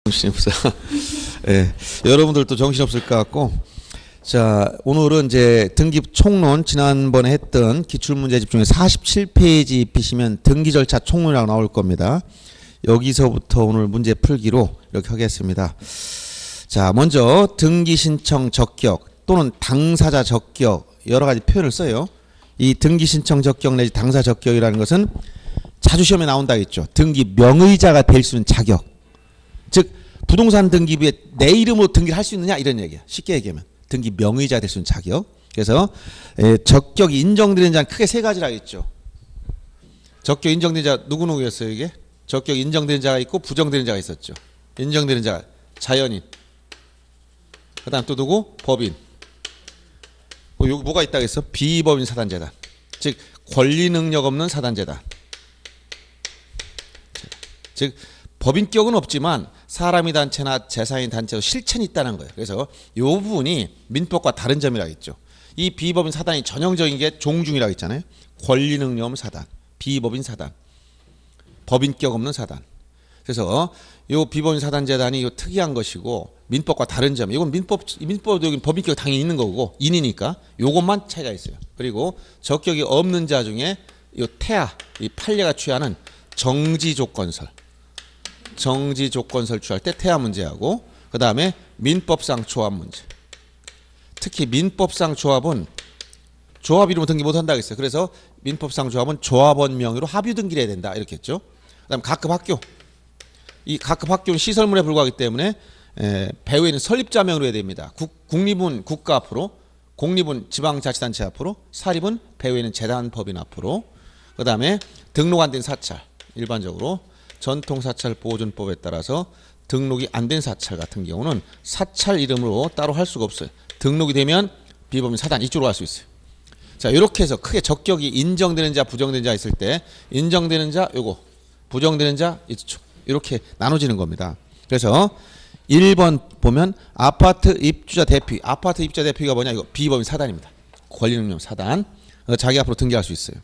정신없어요. 예, 여러분들도 정신없을 것 같고, 자, 오늘은 이제 등기 총론 지난번에 했던 기출문제집 중에 47페이지 피시면 등기 절차 총론이라고 나올 겁니다. 여기서부터 오늘 문제 풀기로 이렇게 하겠습니다. 자, 먼저 등기 신청 적격 또는 당사자 적격 여러 가지 표현을 써요. 이 등기 신청 적격 내지 당사 적격이라는 것은 자주 시험에 나온다 했죠. 등기 명의자가 될 수 있는 자격. 즉 부동산 등기부에 내 이름으로 등기를 할 수 있느냐 이런 얘기야. 쉽게 얘기하면 등기 명의자가 될 수 있는 자격. 그래서 적격이 인정되는 자는 크게 세 가지라 했죠. 적격 인정되는 자 누구누구였어요 이게? 적격 인정되는 자가 있고 부정되는 자가 있었죠. 인정되는 자 자연인. 그 다음 또 누구? 법인. 여기 뭐가 있다고 했어? 비법인 사단재단. 즉 권리 능력 없는 사단재단. 즉 법인격은 없지만 사람이 단체나 재산이 단체로 실체는 있다는 거예요. 그래서 이 부분이 민법과 다른 점이라고 했죠. 이 비법인 사단이 전형적인 게 종중이라고 했잖아요. 권리 능력 없는 사단, 비법인 사단, 법인격 없는 사단. 그래서 이 비법인 사단재단이 요 특이한 것이고 민법과 다른 점. 이건 민법적인 법인격 당연히 있는 거고 인이니까 요것만 차이가 있어요. 그리고 적격이 없는 자 중에 요 태아, 이 판례가 취하는 정지조건설. 정지조건설 취할 때 태아 문제하고 그 다음에 민법상 조합 문제. 특히 민법상 조합은 조합 이름으로 등기 못한다고 했어요. 그래서 민법상 조합은 조합원 명의로 합유 등기를 해야 된다 이렇게 했죠. 그 다음 각급 학교. 이 각급 학교는 시설물에 불과하기 때문에 배후에는 설립자 명의로 해야 됩니다. 국립은 국가 앞으로, 공립은 지방자치단체 앞으로, 사립은 배후에는 재단법인 앞으로. 그 다음에 등록 안 된 사찰 일반적으로 전통사찰보존법에 따라서 등록이 안 된 사찰 같은 경우는 사찰 이름으로 따로 할 수가 없어요. 등록이 되면 비법인 사단 이쪽으로 갈 수 있어요. 자, 이렇게 해서 크게 적격이 인정되는 자, 부정되는 자 있을 때 인정되는 자 요거, 부정되는 자 이쪽 이렇게 나눠지는 겁니다. 그래서 1번 보면 아파트 입주자 대표, 아파트 입주자 대표가 뭐냐 이거 비법인 사단입니다. 권리능력 사단. 자기 앞으로 등기할 수 있어요.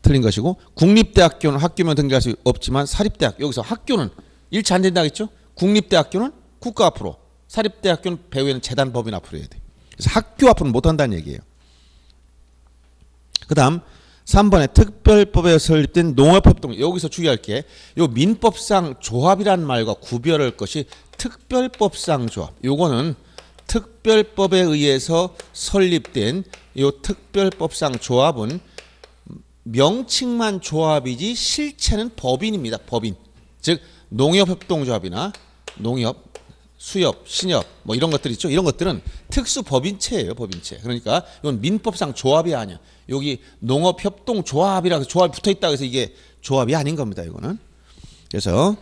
틀린 것이고 국립대학교는 학교면 등기할 수 없지만 사립대학 여기서 학교는 일치 안 된다고 했죠. 국립대학교는 국가 앞으로 사립대학교는 배후에는 재단법인 앞으로 해야 돼. 그래서 학교 앞으로는 못한다는 얘기예요. 그 다음 3번에 특별법에 설립된 농업협동 여기서 주의할 게 요 민법상 조합이란 말과 구별할 것이 특별법상 조합 요거는 특별법에 의해서 설립된 요 특별법상 조합은 명칭만 조합이지 실체는 법인입니다. 법인. 즉 농협협동조합이나 농협, 수협, 신협 뭐 이런 것들 있죠. 이런 것들은 특수법인체예요. 법인체. 그러니까 이건 민법상 조합이 아니야. 여기 농업협동조합이라고 조합이 붙어있다고 해서 이게 조합이 아닌 겁니다. 이거는. 그래서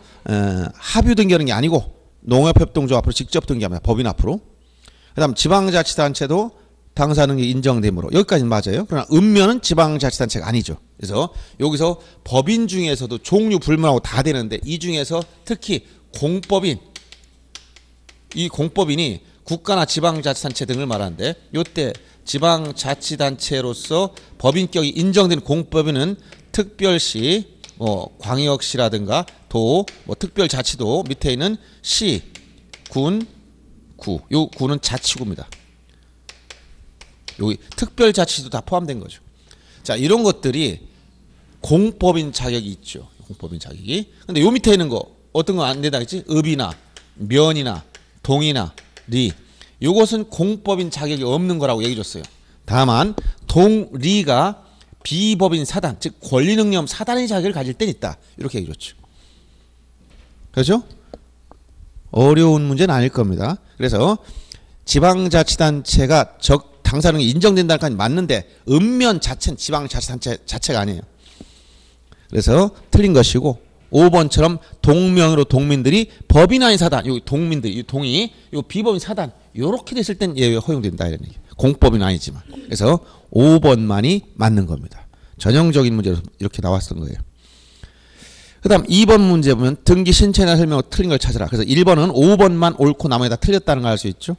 합유 등기하는 게 아니고 농협협동조합 앞으로 직접 등기합니다. 법인 앞으로. 그 다음 지방자치단체도 당사능력이 인정되므로 여기까지는 맞아요. 그러나 읍면은 지방자치단체가 아니죠. 그래서 여기서 법인 중에서도 종류 불문하고 다 되는데 이 중에서 특히 공법인 이 공법인이 국가나 지방자치단체 등을 말하는데 이때 지방자치단체로서 법인격이 인정된 공법인은 특별시 광역시라든가 도 특별자치도 밑에 있는 시, 군, 구. 요 구는 자치구입니다. 여기 특별자치도 다 포함된 거죠. 자, 이런 것들이 공법인 자격이 있죠. 공법인 자격이. 근데 요 밑에 있는 거 어떤 거 안 된다 했지? 읍이나 면이나 동이나 리. 요것은 공법인 자격이 없는 거라고 얘기해 줬어요. 다만 동리가 비법인 사단, 즉 권리 능력 사단의 자격을 가질 땐 있다. 이렇게 얘기해 줬죠. 그렇죠? 어려운 문제는 아닐 겁니다. 그래서 지방자치단체가 당사능력이 인정된다는 건 맞는데 읍면 자체는 지방자치단체 자체가 아니에요. 그래서 틀린 것이고 5번처럼 동명으로 동민들이 법인 아닌 사단, 요 동민들, 이 동이 요 비법인 사단 요렇게 됐을 땐 예외 허용된다 이런 얘기. 공법인 아니지만. 그래서 5번만이 맞는 겁니다. 전형적인 문제로 이렇게 나왔던 거예요. 그 다음 2번 문제 보면 등기 신청이나 설명으로 틀린 걸 찾으라. 그래서 1번은 5번만 옳고 나머지 다 틀렸다는 걸 알 수 있죠.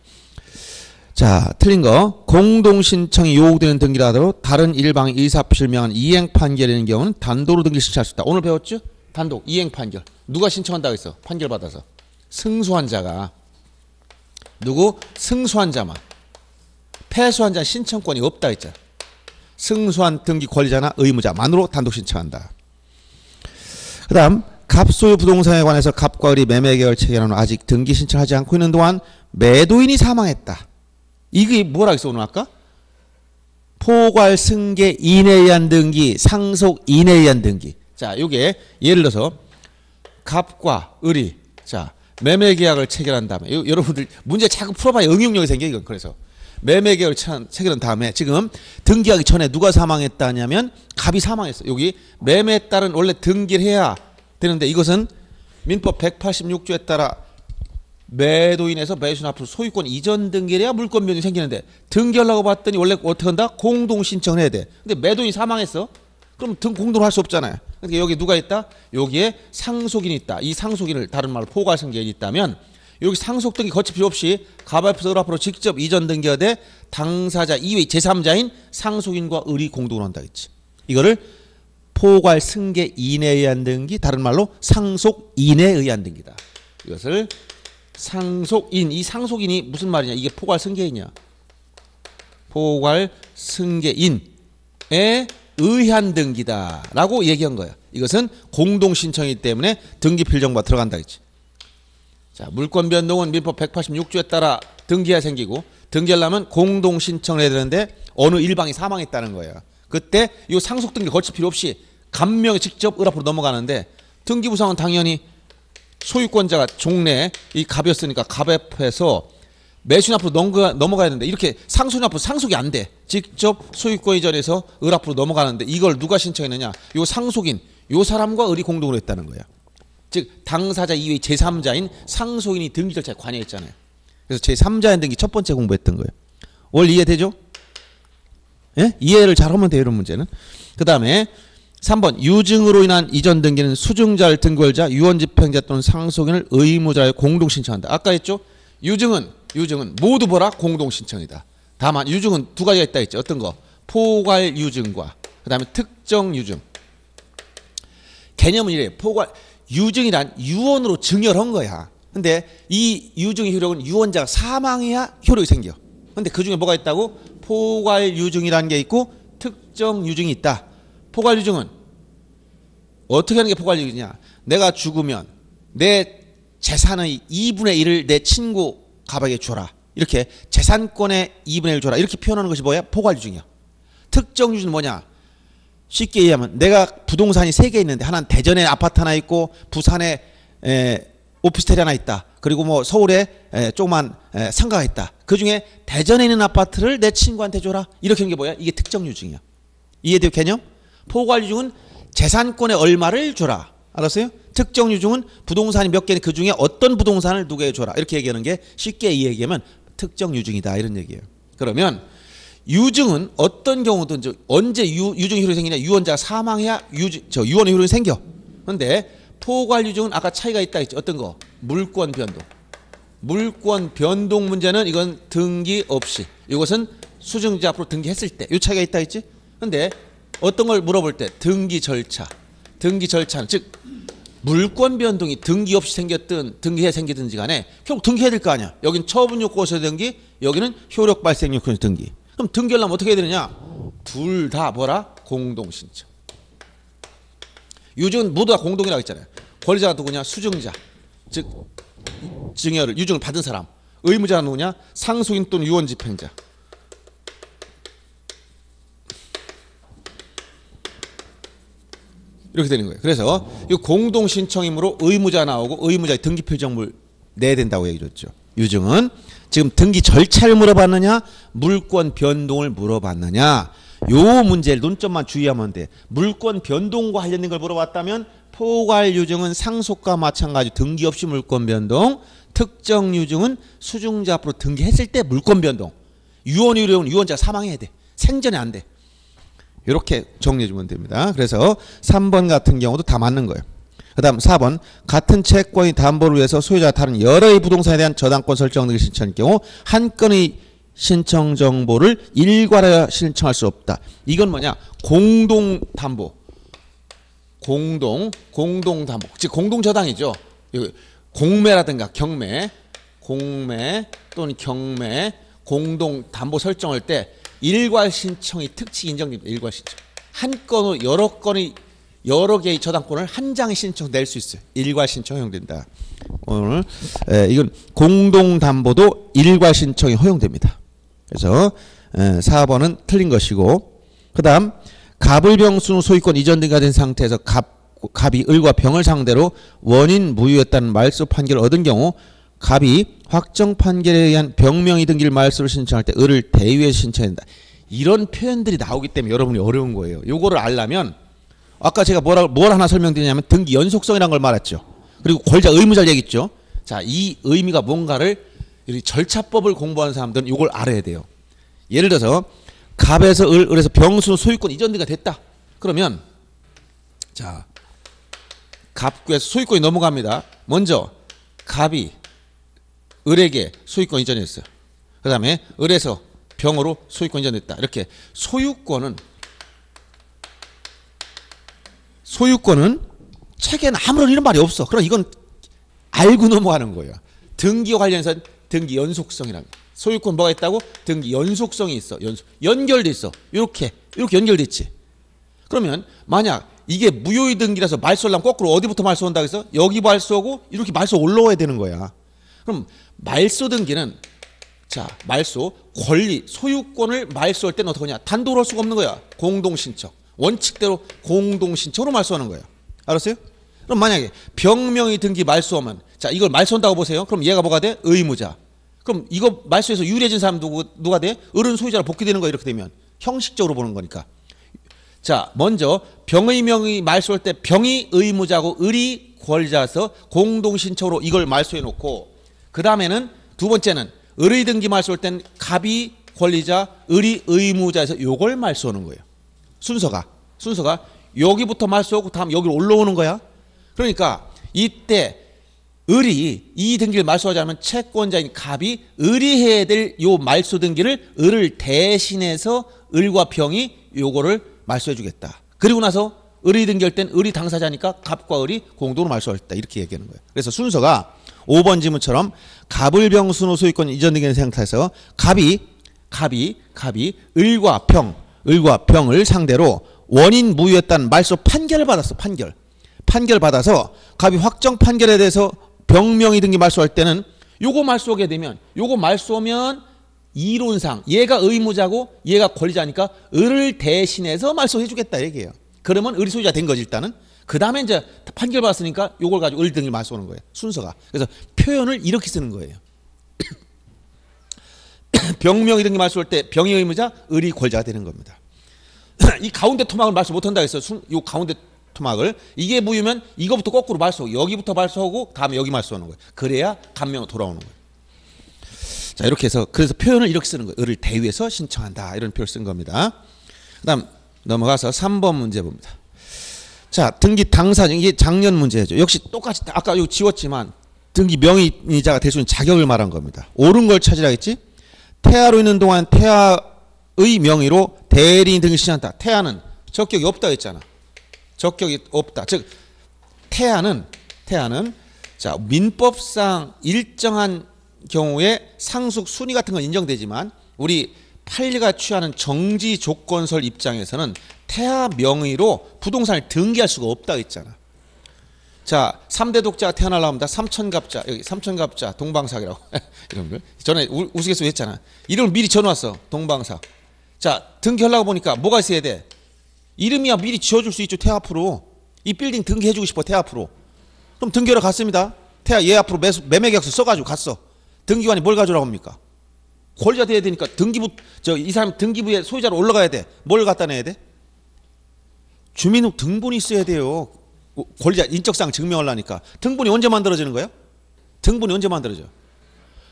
자, 틀린 거. 공동신청이 요구되는 등기라 하더라도 다른 일방의 의사표시를 명한 이행 판결인 경우는 단독으로 등기 신청할 수 있다. 오늘 배웠죠? 단독, 이행 판결. 누가 신청한다고 했어? 판결 받아서. 승소한 자가 누구? 승소한 자만. 패소한 자는 신청권이 없다 했잖아. 승소한 등기 권리자나 의무자만으로 단독 신청한다. 그 다음 갑소유 부동산에 관해서 갑과 을이 매매 계약을 체결한 후 아직 등기 신청하지 않고 있는 동안 매도인이 사망했다. 이게 뭐라 했어 오늘 아까? 포괄 승계 인에 의한 등기, 상속 인에 의한 등기. 자, 요게 예를 들어서 갑과 을이 자 매매 계약을 체결한 다음에 여러분들 문제 자꾸 풀어봐야 응용력이 생겨 이건. 그래서 매매 계약을 체결한 다음에 지금 등기하기 전에 누가 사망했다냐면 갑이 사망했어. 여기 매매에 따른 원래 등기를 해야 되는데 이것은 민법 186조에 따라 매도인에서 매수인 앞으로 소유권 이전 등기를 해야 물권 변동이 생기는데 등기하려고 봤더니 원래 어떻게 한다? 공동 신청을 해야 돼. 근데 매도인이 사망했어. 그럼 공동으로 할 수 없잖아요. 그러니까 여기 누가 있다? 여기에 상속인이 있다. 이 상속인을 다른 말로 포괄승계인이 있다면 여기 상속 등기 거칠 필요 없이 갑 앞에서 을 앞으로 직접 이전 등기하되 당사자 이외 제3자인 상속인과 을이 공동으로 한다 했지. 이거를 포괄승계인에 의한 등기, 다른 말로 상속인에 의한 등기다. 이것을 상속인, 이 상속인이 무슨 말이냐? 이게 포괄승계인이야. 포괄승계인에 의한 등기다라고 얘기한 거야. 이것은 공동신청이기 때문에 등기필정부가 들어간다 했지. 자, 물권 변동은 민법 186조에 따라 등기가 생기고 등기하려면 공동신청을 해야 되는데 어느 일방이 사망했다는 거야. 그때 이 상속 등기 거칠 필요 없이 갑명이 직접 을 앞으로 넘어가는데 등기부상은 당연히 소유권자가 종래 이 갑이었으니까 갑 앞에서 매수인 앞으로 넘어가야 되는데 이렇게 상속인 앞으로 상속이 안 돼. 직접 소유권 이전에서 을 앞으로 넘어가는데 이걸 누가 신청했느냐? 요 상속인, 요 사람과 을이 공동으로 했다는 거야. 즉 당사자 이외의 제3자인 상속인이 등기 절차에 관여했잖아요. 그래서 제3자인 등기 첫 번째 공부했던 거예요. 월 이해되죠? 예? 이해를 잘하면 돼요. 이런 문제는. 그 다음에 3번 유증으로 인한 이전 등기는 수증자를 등기권자, 유언집행자 또는 상속인을 의무자에 공동 신청한다. 아까 했죠? 유증은 모두 뭐라? 공동 신청이다. 다만 유증은 두 가지가 있다 했죠. 어떤 거? 포괄 유증과 그 다음에 특정 유증. 개념은 이래. 포괄 유증이란 유언으로 증여한 거야. 근데 이 유증의 효력은 유언자가 사망해야 효력이 생겨. 근데 그 중에 뭐가 있다고? 포괄 유증이라는 게 있고 특정 유증이 있다. 포괄 유증은 어떻게 하는 게 포괄 유증이냐? 내가 죽으면 내 재산의 2분의 1을 내 친구 갑에게 줘라. 이렇게 재산권의 2분의 1을 줘라. 이렇게 표현하는 것이 뭐야? 포괄 유증이야. 특정 유증은 뭐냐? 쉽게 얘기하면 내가 부동산이 3개 있는데 하나는 대전에 아파트 하나 있고 부산에 오피스텔이 하나 있다. 그리고 뭐 서울에 조그만 상가가 있다. 그중에 대전에 있는 아파트를 내 친구한테 줘라. 이렇게 하는 게 뭐야? 이게 특정 유증이야. 이해돼요? 개념? 포괄 유증은 재산권의 얼마를 줘라. 알았어요? 특정 유증은 부동산이 몇 개는 그중에 어떤 부동산을 누구에게 줘라. 이렇게 얘기하는 게 쉽게 얘기하면 특정 유증이다. 이런 얘기예요. 그러면 유증은 어떤 경우든 언제 유증 효력이 생기냐? 유언자가 사망해야 유언의 효력이 생겨. 그런데 포괄 유증은 아까 차이가 있다 했죠. 어떤 거? 물권 변동. 물권 변동 문제는 이건 등기 없이. 이것은 수증자 앞으로 등기했을 때. 이 차이가 있다 했지. 그런데 어떤 걸 물어볼 때 등기 절차. 등기 절차는 즉 물권 변동이 등기 없이 생겼든 등기해 생기든지 간에 결국 등기해야 될 거 아니야. 여긴 처분 요건에서 등기, 여기는 효력 발생 요건에서 등기. 그럼 등기하려면 어떻게 해야 되느냐? 둘 다 뭐라? 공동 신청. 유증은 모두 다 공동이라고 했잖아요. 권리자가 누구냐? 수증자. 즉 증여를 유증을 받은 사람. 의무자가 누구냐? 상속인 또는 유언집행자. 이렇게 되는 거예요. 그래서 이 공동 신청이므로 의무자 나오고 의무자의 등기 필정물 내야 된다고 얘기했죠. 유증은 지금 등기 절차를 물어봤느냐, 물권 변동을 물어봤느냐. 요 문제를 논점만 주의하면 돼. 물권 변동과 관련된 걸 물어봤다면 포괄 유증은 상속과 마찬가지 등기 없이 물권 변동, 특정 유증은 수증자 앞으로 등기했을 때 물권 변동. 유언 유력은 유언자가 사망해야 돼. 생전에 안 돼. 이렇게 정리해 주면 됩니다. 그래서 3번 같은 경우도 다 맞는 거예요. 그 다음 4번 같은 채권의 담보를 위해서 소유자가 다른 여러의 부동산에 대한 저당권 설정 등을 신청할 경우 한 건의 신청 정보를 일괄하여 신청할 수 없다. 이건 뭐냐? 공동 담보. 공동 담보. 즉 공동 저당이죠. 공매라든가 경매, 공매 또는 경매, 공동 담보 설정할 때 일괄 신청이 특치 인정됩니다. 일괄 신청. 한 건으로 여러 개의 저당권을 한 장에 신청 낼 수 있어요. 일괄 신청 허용된다. 오늘 이건 공동 담보도 일괄 신청이 허용됩니다. 그래서 4번은 틀린 것이고, 그다음 갑을병순 소유권 이전 등기가 된 상태에서 갑이 을과 병을 상대로 원인 무효였다는 말소 판결을 얻은 경우 갑이 확정 판결에 의한 병명의 등기를 말소를 신청할 때 을을 대위해서 신청해야 된다. 이런 표현들이 나오기 때문에 여러분이 어려운 거예요. 요거를 알려면 아까 제가 뭘 하나 설명드리냐면 등기 연속성이라는 걸 말했죠. 그리고 권리자 의무자를 얘기했죠. 자, 이 의미가 뭔가를 절차법을 공부하는 사람들은 이걸 알아야 돼요. 예를 들어서 갑에서 을에서 병순 소유권 이전 등기가 됐다. 그러면 자, 갑구에서 소유권이 넘어갑니다. 먼저 갑이 을에게 소유권 이전했어요. 그 다음에 을에서 병으로 소유권 이전됐다. 이렇게 소유권은 책에는 아무런 이런 말이 없어. 그럼 이건 알고 넘어가는 거예요. 등기와 관련해서 등기 연속성이랍니다. 소유권 뭐가 있다고? 등기 연속성이 있어. 연결돼 있어. 이렇게 연결됐지. 그러면 만약 이게 무효의 등기라서 말소하려면 거꾸로 어디부터 말소한다고 해서 여기 말소하고 이렇게 말소 올라와야 되는 거야. 그럼 말소 등기는 자, 말소 권리 소유권을 말소할 때는 어떻게 하냐? 단독으로 할 수가 없는 거야. 공동신청. 원칙대로 공동신청으로 말소하는 거예요. 알았어요? 그럼 만약에 병명의 등기 말소하면 자, 이걸 말소한다고 보세요. 그럼 얘가 뭐가 돼? 의무자. 그럼 이거 말소해서 유리해진 사람 누가 돼? 을은 소유자로 복귀되는 거야. 이렇게 되면 형식적으로 보는 거니까. 자, 먼저 병의 명의 말소할 때 병이 의무자고 을이 권리자여서 공동신청으로 이걸 말소해 놓고, 그 다음에는 두 번째는 을의 등기 말소할 땐 갑이 권리자, 을이 의무자에서 요걸 말소하는 거예요. 순서가 여기부터 말소하고 다음 여기로 올라오는 거야. 그러니까 이때 을이 이 등기를 말소하지 않으면 채권자인 갑이 을이 해야 될 요 말소 등기를 을을 대신해서 을과 병이 요거를 말소해 주겠다. 그리고 나서 을이 등기할 땐 을이 당사자니까 갑과 을이 공동으로 말소하겠다. 이렇게 얘기하는 거예요. 그래서 순서가 5번 지문처럼 갑을병순호 소유권 이전 등기의 상태에서 갑이 을과 병을 상대로 원인 무효였다는 말소 판결을 받았어. 판결 받아서 갑이 확정 판결에 대해서 병명의 등기 말소할 때는 요거 말소하게 되면 요거 말소하면 이론상 얘가 의무자고 얘가 권리자니까 을을 대신해서 말소해 주겠다 얘기예요. 그러면 을이 소유자 된 거지 일단은. 그 다음에 이제 판결 받았으니까 요걸 가지고 을 등기를 말소하는 거예요. 순서가. 그래서 표현을 이렇게 쓰는 거예요. 병명의 등기 말소할 때 병이 의무자, 을이 권리자가 되는 겁니다. 이 가운데 토막을 말소 못한다 했어요. 요 가운데 토막을. 이게 무효면 이거부터 거꾸로 말소하고 여기부터 말소하고 다음에 여기 말소하는 거예요. 그래야 감명으로 돌아오는 거예요. 자, 이렇게 해서 그래서 표현을 이렇게 쓰는 거예요. 을을 대위해서 신청한다. 이런 표현을 쓴 겁니다. 그 다음 넘어가서 3번 문제 봅니다. 자, 등기 당사자, 이게 작년 문제죠. 역시 똑같이 아까 이거 지웠지만 등기 명의자가 될 수 있는 자격을 말한 겁니다. 옳은 걸 찾으라 했지. 태아로 있는 동안 태아의 명의로 대리인 등을 신청한다. 태아는 적격이 없다 했잖아. 적격이 없다. 즉 태아는 자, 민법상 일정한 경우에 상속 순위 같은 건 인정되지만 우리 판례가 취하는 정지 조건설 입장에서는 태아 명의로 부동산을 등기할 수가 없다 했잖아. 자, 3대 독자가 태어나려고 합니다. 삼천갑자, 여기 삼천갑자 동방삭이라고 이런 걸 전에 우스갯소리 했잖아. 이름을 미리 지어놨어. 동방삭. 자, 등기하려고 보니까 뭐가 있어야 돼? 이름이야 미리 지어줄 수 있죠. 태아 앞으로. 이 빌딩 등기해주고 싶어. 태아 앞으로. 그럼 등기하러 갔습니다. 태아 얘 앞으로 매매 계약서 써가지고 갔어. 등기관이 뭘 가져오라고 합니까? 권리자 돼야 되니까 이 사람 등기부에 소유자로 올라가야 돼. 뭘 갖다 내야 돼? 주민등록 등본이 있어야 돼요. 권리자 인적사항 증명하려니까. 등본이 언제 만들어지는 거예요? 등본이 언제 만들어져?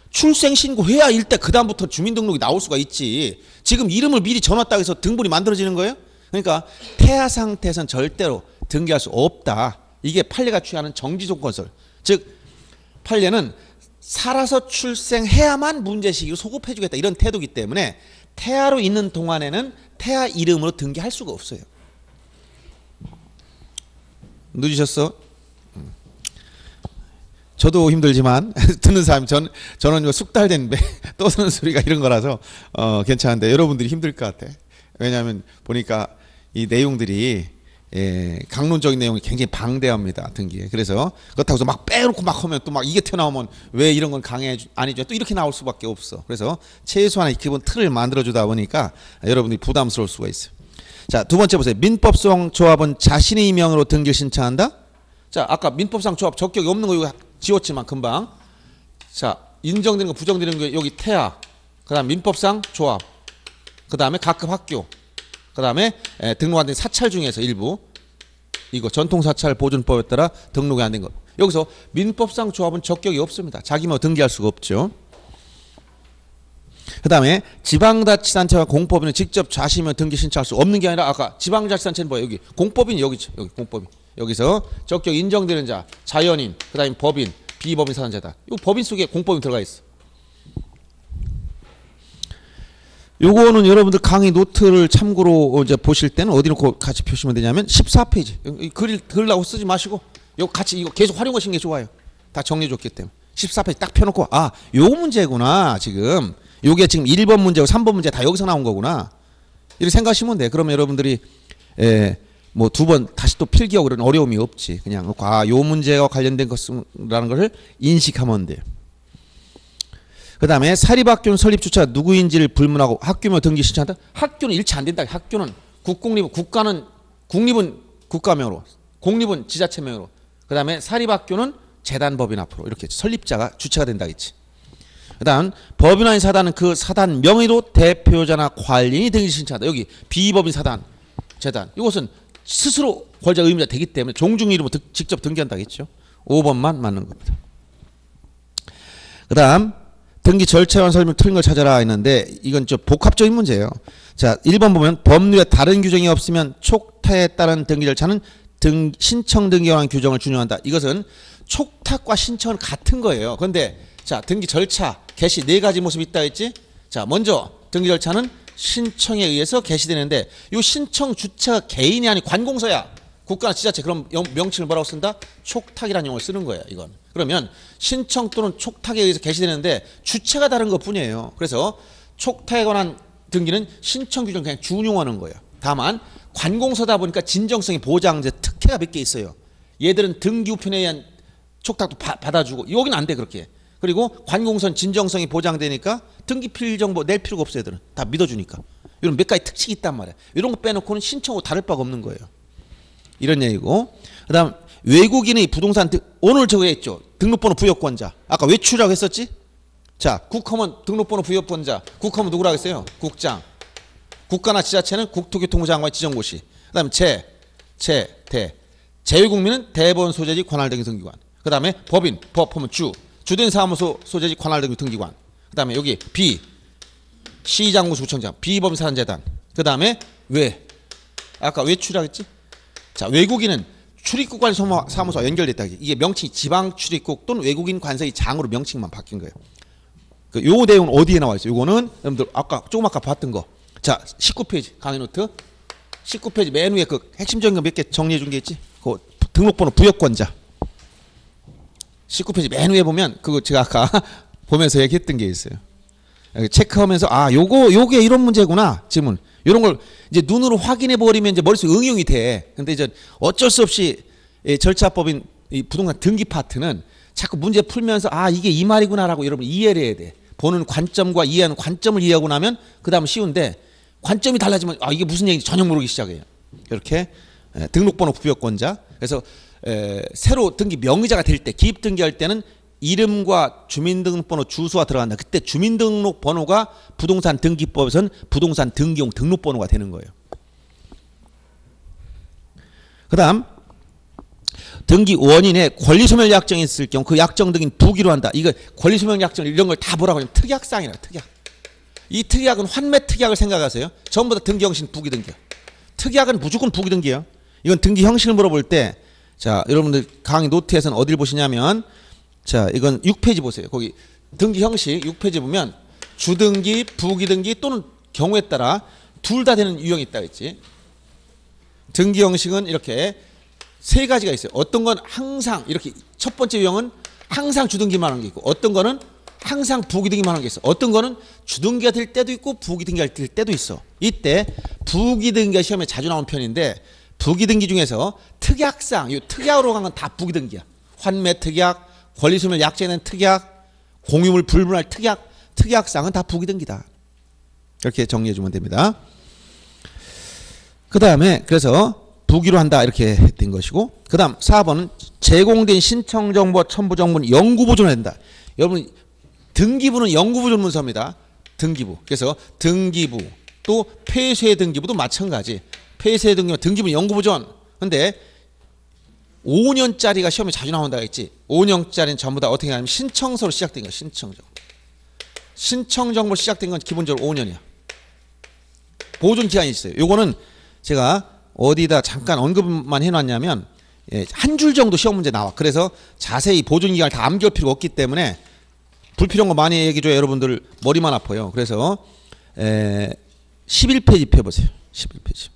출생신고해야 일때 그 다음부터 주민등록이 나올 수가 있지. 지금 이름을 미리 전놨다고 해서 등본이 만들어지는 거예요? 그러니까 태아 상태에서는 절대로 등기할 수 없다. 이게 판례가 취하는 정지조건설. 즉 판례는 살아서 출생해야만 문제시기로 소급해주겠다 이런 태도이기 때문에 태아로 있는 동안에는 태아 이름으로 등기할 수가 없어요. 늦으셨어? 저도 힘들지만 듣는 사람 저는 숙달된 배 떠드는 소리가 이런 거라서 괜찮은데 여러분들이 힘들 것 같아. 왜냐하면 보니까 이 내용들이 강론적인 내용이 굉장히 방대합니다, 등기에. 그래서 그렇다고 해서 막 빼놓고 막 하면 또 막 이게 튀어나오면 왜 이런 건 아니죠. 또 이렇게 나올 수밖에 없어. 그래서 최소한의 기본 틀을 만들어주다 보니까 여러분들이 부담스러울 수가 있어요. 자, 두 번째 보세요. 민법상 조합은 자신의 임명으로 등기를 신청한다. 자, 아까 민법상 조합 적격이 없는 거 이거 지웠지만 금방. 자, 인정되는 거 부정되는 거 여기 태아. 그다음 민법상 조합. 그다음에 각급 학교. 그다음에 등록한 된 사찰 중에서 일부 이거 전통사찰 보존법에 따라 등록이 안 된 것. 여기서 민법상 조합은 적격이 없습니다. 자기만 등기할 수가 없죠. 그다음에 지방자치단체와 공법인은 직접 자시면 등기 신청할 수 없는 게 아니라 아까 지방자치단체는 뭐예요? 여기 공법인이 여기죠. 여기 공법인. 여기서 적격 인정되는 자, 자연인, 그다음에 법인, 비법인 사단자다. 이 법인 속에 공법인 들어가 있어. 요거는 여러분들 강의 노트를 참고로 이제 보실 때는 어디 놓고 같이 표시면 되냐면 14페이지. 글 나고 쓰지 마시고 요 같이 이거 계속 활용하시는 게 좋아요. 다 정리해 줬기 때문에. 14페이지 딱 펴놓고 아, 요 문제구나. 지금 요게 지금 1번 문제고 3번 문제 다 여기서 나온 거구나. 이렇게 생각하시면 돼. 그러면 여러분들이 뭐 두 번 다시 또 필기하고 그런 어려움이 없지. 그냥 요 문제와 관련된 것이라는 것을 인식하면 돼요. 그 다음에 사립학교는 설립 주체가 누구인지를 불문하고 학교명 등기 신청한다. 학교는 일치 안 된다. 학교는 국공립은 국가는 국립은 국가명으로, 공립은 지자체명으로. 그 다음에 사립학교는 재단법인 앞으로 이렇게 설립자가 주체가 된다겠지. 그 다음 법인 아닌 사단은 그 사단 명의로 대표자나 관리인이 등기 신청한다. 여기 비법인 사단, 재단 이것은 스스로 권자 의무자 되기 때문에 종중 이름으로 직접 등기한다겠죠. 5번만 맞는 겁니다. 그 다음 등기 절차와 설명 틀린 걸 찾아라 했는데 이건 좀 복합적인 문제예요. 자, 1번 보면 법률에 다른 규정이 없으면 촉탁에 따른 등기 절차는 신청 등기에 관한 규정을 준용한다. 이것은 촉탁과 신청은 같은 거예요. 그런데 자, 등기 절차 개시 네 가지 모습이 있다 했지. 자, 먼저 등기 절차는 신청에 의해서 개시되는데 이 신청 주체가 개인이 아닌 관공서야. 국가나 지자체. 그럼 명칭을 뭐라고 쓴다? 촉탁이라는 용어를 쓰는 거예요. 이건. 그러면 신청 또는 촉탁에 의해서 개시되는데 주체가 다른 것뿐이에요. 그래서 촉탁에 관한 등기는 신청 규정을 그냥 준용하는 거예요. 다만 관공서다 보니까 진정성이 보장돼 특혜가 몇 개 있어요. 얘들은 등기 우편에 의한 촉탁도 받아주고 여기는 안 돼 그렇게. 그리고 관공서는 진정성이 보장되니까 등기 필 정보 낼 필요가 없어요. 얘들은 다 믿어주니까. 이런 몇 가지 특징이 있단 말이에요. 이런 거 빼놓고는 신청하고 다를 바가 없는 거예요. 이런 얘기고. 그 다음 외국인의 부동산 오늘 저거 했죠. 등록번호 부여권자. 아까 외출이라고 했었지? 자, 국하면 등록번호 부여권자. 국하면 누구라고 했어요? 국장. 국가나 지자체는 국토교통부 장관의 지정고시. 그 다음에 대. 제외국민은 대법원 소재지 관할 등기 등기관. 그 다음에 법인, 법하면 주된 사무소 소재지 관할 등기 등기관. 그 다음에 여기 시장구수 구청장, 비법인 사단재단. 그 다음에 아까 외출이라고 했지? 자, 외국인은 출입국 관리 사무소와 연결됐다. 이게 명칭이 지방 출입국 또는 외국인 관서의 장으로 명칭만 바뀐 거예요. 요 내용은 어디에 나와 있어요? 요거는 여러분들 조금 아까 봤던 거. 자, 19페이지 강의 노트. 19페이지 맨 위에 그 핵심적인 거 몇 개 정리해 준 게 있지? 그 등록번호 부여권자. 19페이지 맨 위에 보면 그거 제가 아까 보면서 얘기했던 게 있어요. 체크하면서 요게 이런 문제구나. 지문. 이런 걸 이제 눈으로 확인해 버리면 이제 머릿속에 응용이 돼. 근데 이제 어쩔 수 없이 절차법인 이 부동산 등기 파트는 자꾸 문제 풀면서 이게 이 말이구나라고 여러분 이해를 해야 돼. 보는 관점과 이해하는 관점을 이해하고 나면 그다음 쉬운데 관점이 달라지면 이게 무슨 얘기인지 전혀 모르기 시작해요. 이렇게 등록번호 부여권자. 그래서 새로 등기 명의자가 될 때 기입 등기할 때는 이름과 주민등록번호 주소가 들어간다. 그때 주민등록번호가 부동산 등기법에서는 부동산 등기용 등록번호가 되는 거예요. 그 다음 등기 원인에 권리소멸 약정이 있을 경우 그 약정 등기는 부기로 한다. 이거 권리소멸 약정 이런 걸 다 뭐라고 하냐면 특약상이라 특약. 이 특약은 환매 특약을 생각하세요. 전부 다 등기 형식 부기 등기야. 특약은 무조건 부기 등기야. 이건 등기 형식을 물어볼 때 자, 여러분들 강의 노트에서는 어딜 보시냐면 자, 이건 6페이지 보세요. 거기 등기 형식 6페이지 보면 주등기, 부기등기 또는 경우에 따라 둘 다 되는 유형이 있다 했지. 등기 형식은 이렇게 세 가지가 있어요. 어떤 건 항상 이렇게 첫 번째 유형은 항상 주등기만 하는 게 있고 어떤 거는 항상 부기등기만 하는 게 있어. 어떤 거는 주등기가 될 때도 있고 부기등기가 될 때도 있어. 이때 부기등기가 시험에 자주 나온 편인데 부기등기 중에서 특약상 이 특약으로 간 건 다 부기등기야. 환매 특약, 권리소멸 약정에 특약, 공유물 불분할 특약, 특약상은 다 부기등기다. 이렇게 정리해 주면 됩니다. 그 다음에 그래서 부기로 한다 이렇게 된 것이고 그 다음 4번은 제공된 신청정보 첨부정보는 영구보존해야 된다. 여러분 등기부는 영구보존 문서입니다. 등기부. 그래서 등기부 또 폐쇄 등기부도 마찬가지. 폐쇄 등기부 등기부는 영구보존. 근데 5년짜리가 시험에 자주 나온다 했지. 5년짜리는 전부 다 어떻게 하냐면 신청서로 시작된 거야. 신청정보. 신청정보 시작된 건 기본적으로 5년이야. 보존 기간이 있어요. 요거는 제가 어디다 잠깐 언급만 해놨냐면 한 줄 정도 시험 문제 나와. 그래서 자세히 보존 기간을 다 암기할 필요가 없기 때문에 불필요한 거 많이 얘기해줘야 여러분들 머리만 아파요. 그래서 11페이지 펴보세요. 11페이지.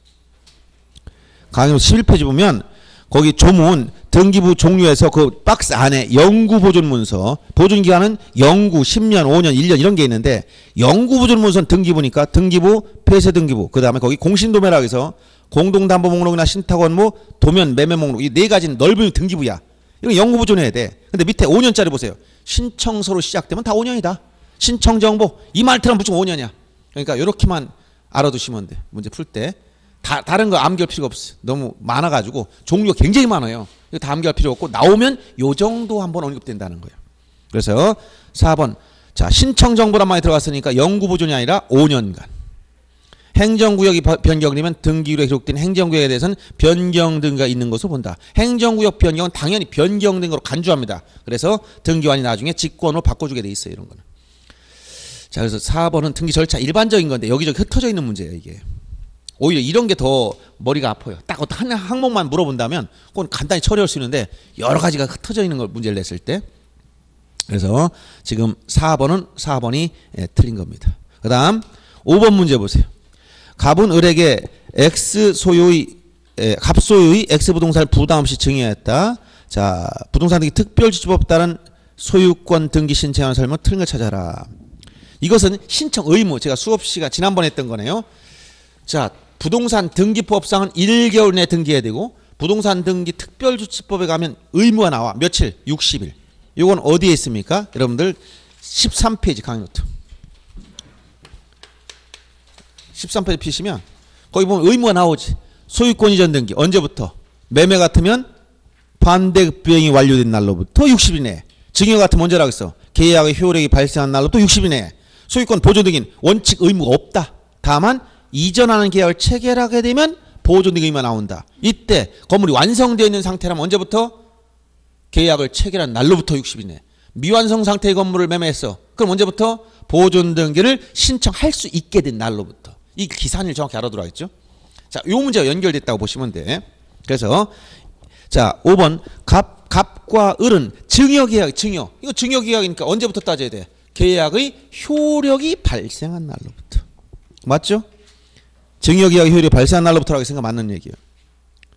강의로 11페이지 보면 거기 조문 등기부 종류에서 그 박스 안에 영구 보존 문서 보존 기간은 영구 10년 5년 1년 이런 게 있는데 영구 보존 문서는 등기부니까 등기부 폐쇄 등기부 그 다음에 거기 공신도매라고 해서 공동담보 목록이나 신탁원무 도면 매매 목록 이 네 가지는 넓은 등기부야. 이거 영구 보존해야 돼. 근데 밑에 5년짜리 보세요. 신청서로 시작되면 다 5년이다. 신청정보 이 말처럼 무조건 5년이야. 그러니까 이렇게만 알아두시면 돼. 문제 풀 때. 다른 거 암기할 필요가 없어. 너무 많아가지고 종류가 굉장히 많아요. 이거 다 암기할 필요 없고 나오면 요 정도 한번 언급된다는 거예요. 그래서 4번 자 신청정보란 말이 들어갔으니까 영구 보존이 아니라 5년간. 행정구역이 변경되면 등기일에 기록된 행정구역에 대해서는 변경 등기가 있는 것으로 본다. 행정구역 변경은 당연히 변경된 거로 간주합니다. 그래서 등기관이 나중에 직권으로 바꿔주게 돼 있어요. 이런 거는. 자 그래서 4번은 등기 절차 일반적인 건데 여기저기 흩어져 있는 문제예요. 이게. 오히려 이런 게 더 머리가 아파요. 딱 어떤 한 항목만 물어본다면 그건 간단히 처리할 수 있는데 여러 가지가 흩어져 있는 걸 문제를 냈을 때 그래서 지금 4번이 틀린 겁니다. 그 다음 5번 문제 보세요. 갑은 을에게 갑소유의 X부동산을 부담 없이 증여했다. 자, 부동산 등기 특별지주법 따른 소유권 등기 신청하는 설명 틀린 걸 찾아라. 이것은 신청 의무. 제가 수업 시간 지난번에 했던 거네요. 자, 부동산 등기법상은 1개월 내에 등기해야 되고 부동산 등기 특별주치법에 가면 의무가 나와. 며칠? 60일. 이건 어디에 있습니까? 여러분들 13페이지 강의 노트. 13페이지 피시면 거기 보면 의무가 나오지. 소유권 이전 등기 언제부터? 매매 같으면 반대 비행이 완료된 날로부터 60일 내에. 증여 같으면 언제라고 했어? 계약의 효력이 발생한 날로부터 60일 내에. 소유권 보존 등기는 원칙 의무가 없다. 다만 이전하는 계약을 체결하게 되면 보존 등기 의무가 나온다. 이때 건물이 완성되어 있는 상태라면 언제부터? 계약을 체결한 날로부터 60일 내에. 미완성 상태의 건물을 매매했어. 그럼 언제부터? 보존 등기를 신청할 수 있게 된 날로부터. 이 기산일 정확히 알아들어야겠죠. 자, 요 문제가 연결됐다고 보시면 돼. 그래서 자, 5번 갑과 을은 증여계약, 증여. 이거 증여계약이니까 언제부터 따져야 돼? 계약의 효력이 발생한 날로부터. 맞죠? 증여계약의 효력이 발생한 날로부터라고 생각 맞는 얘기예요.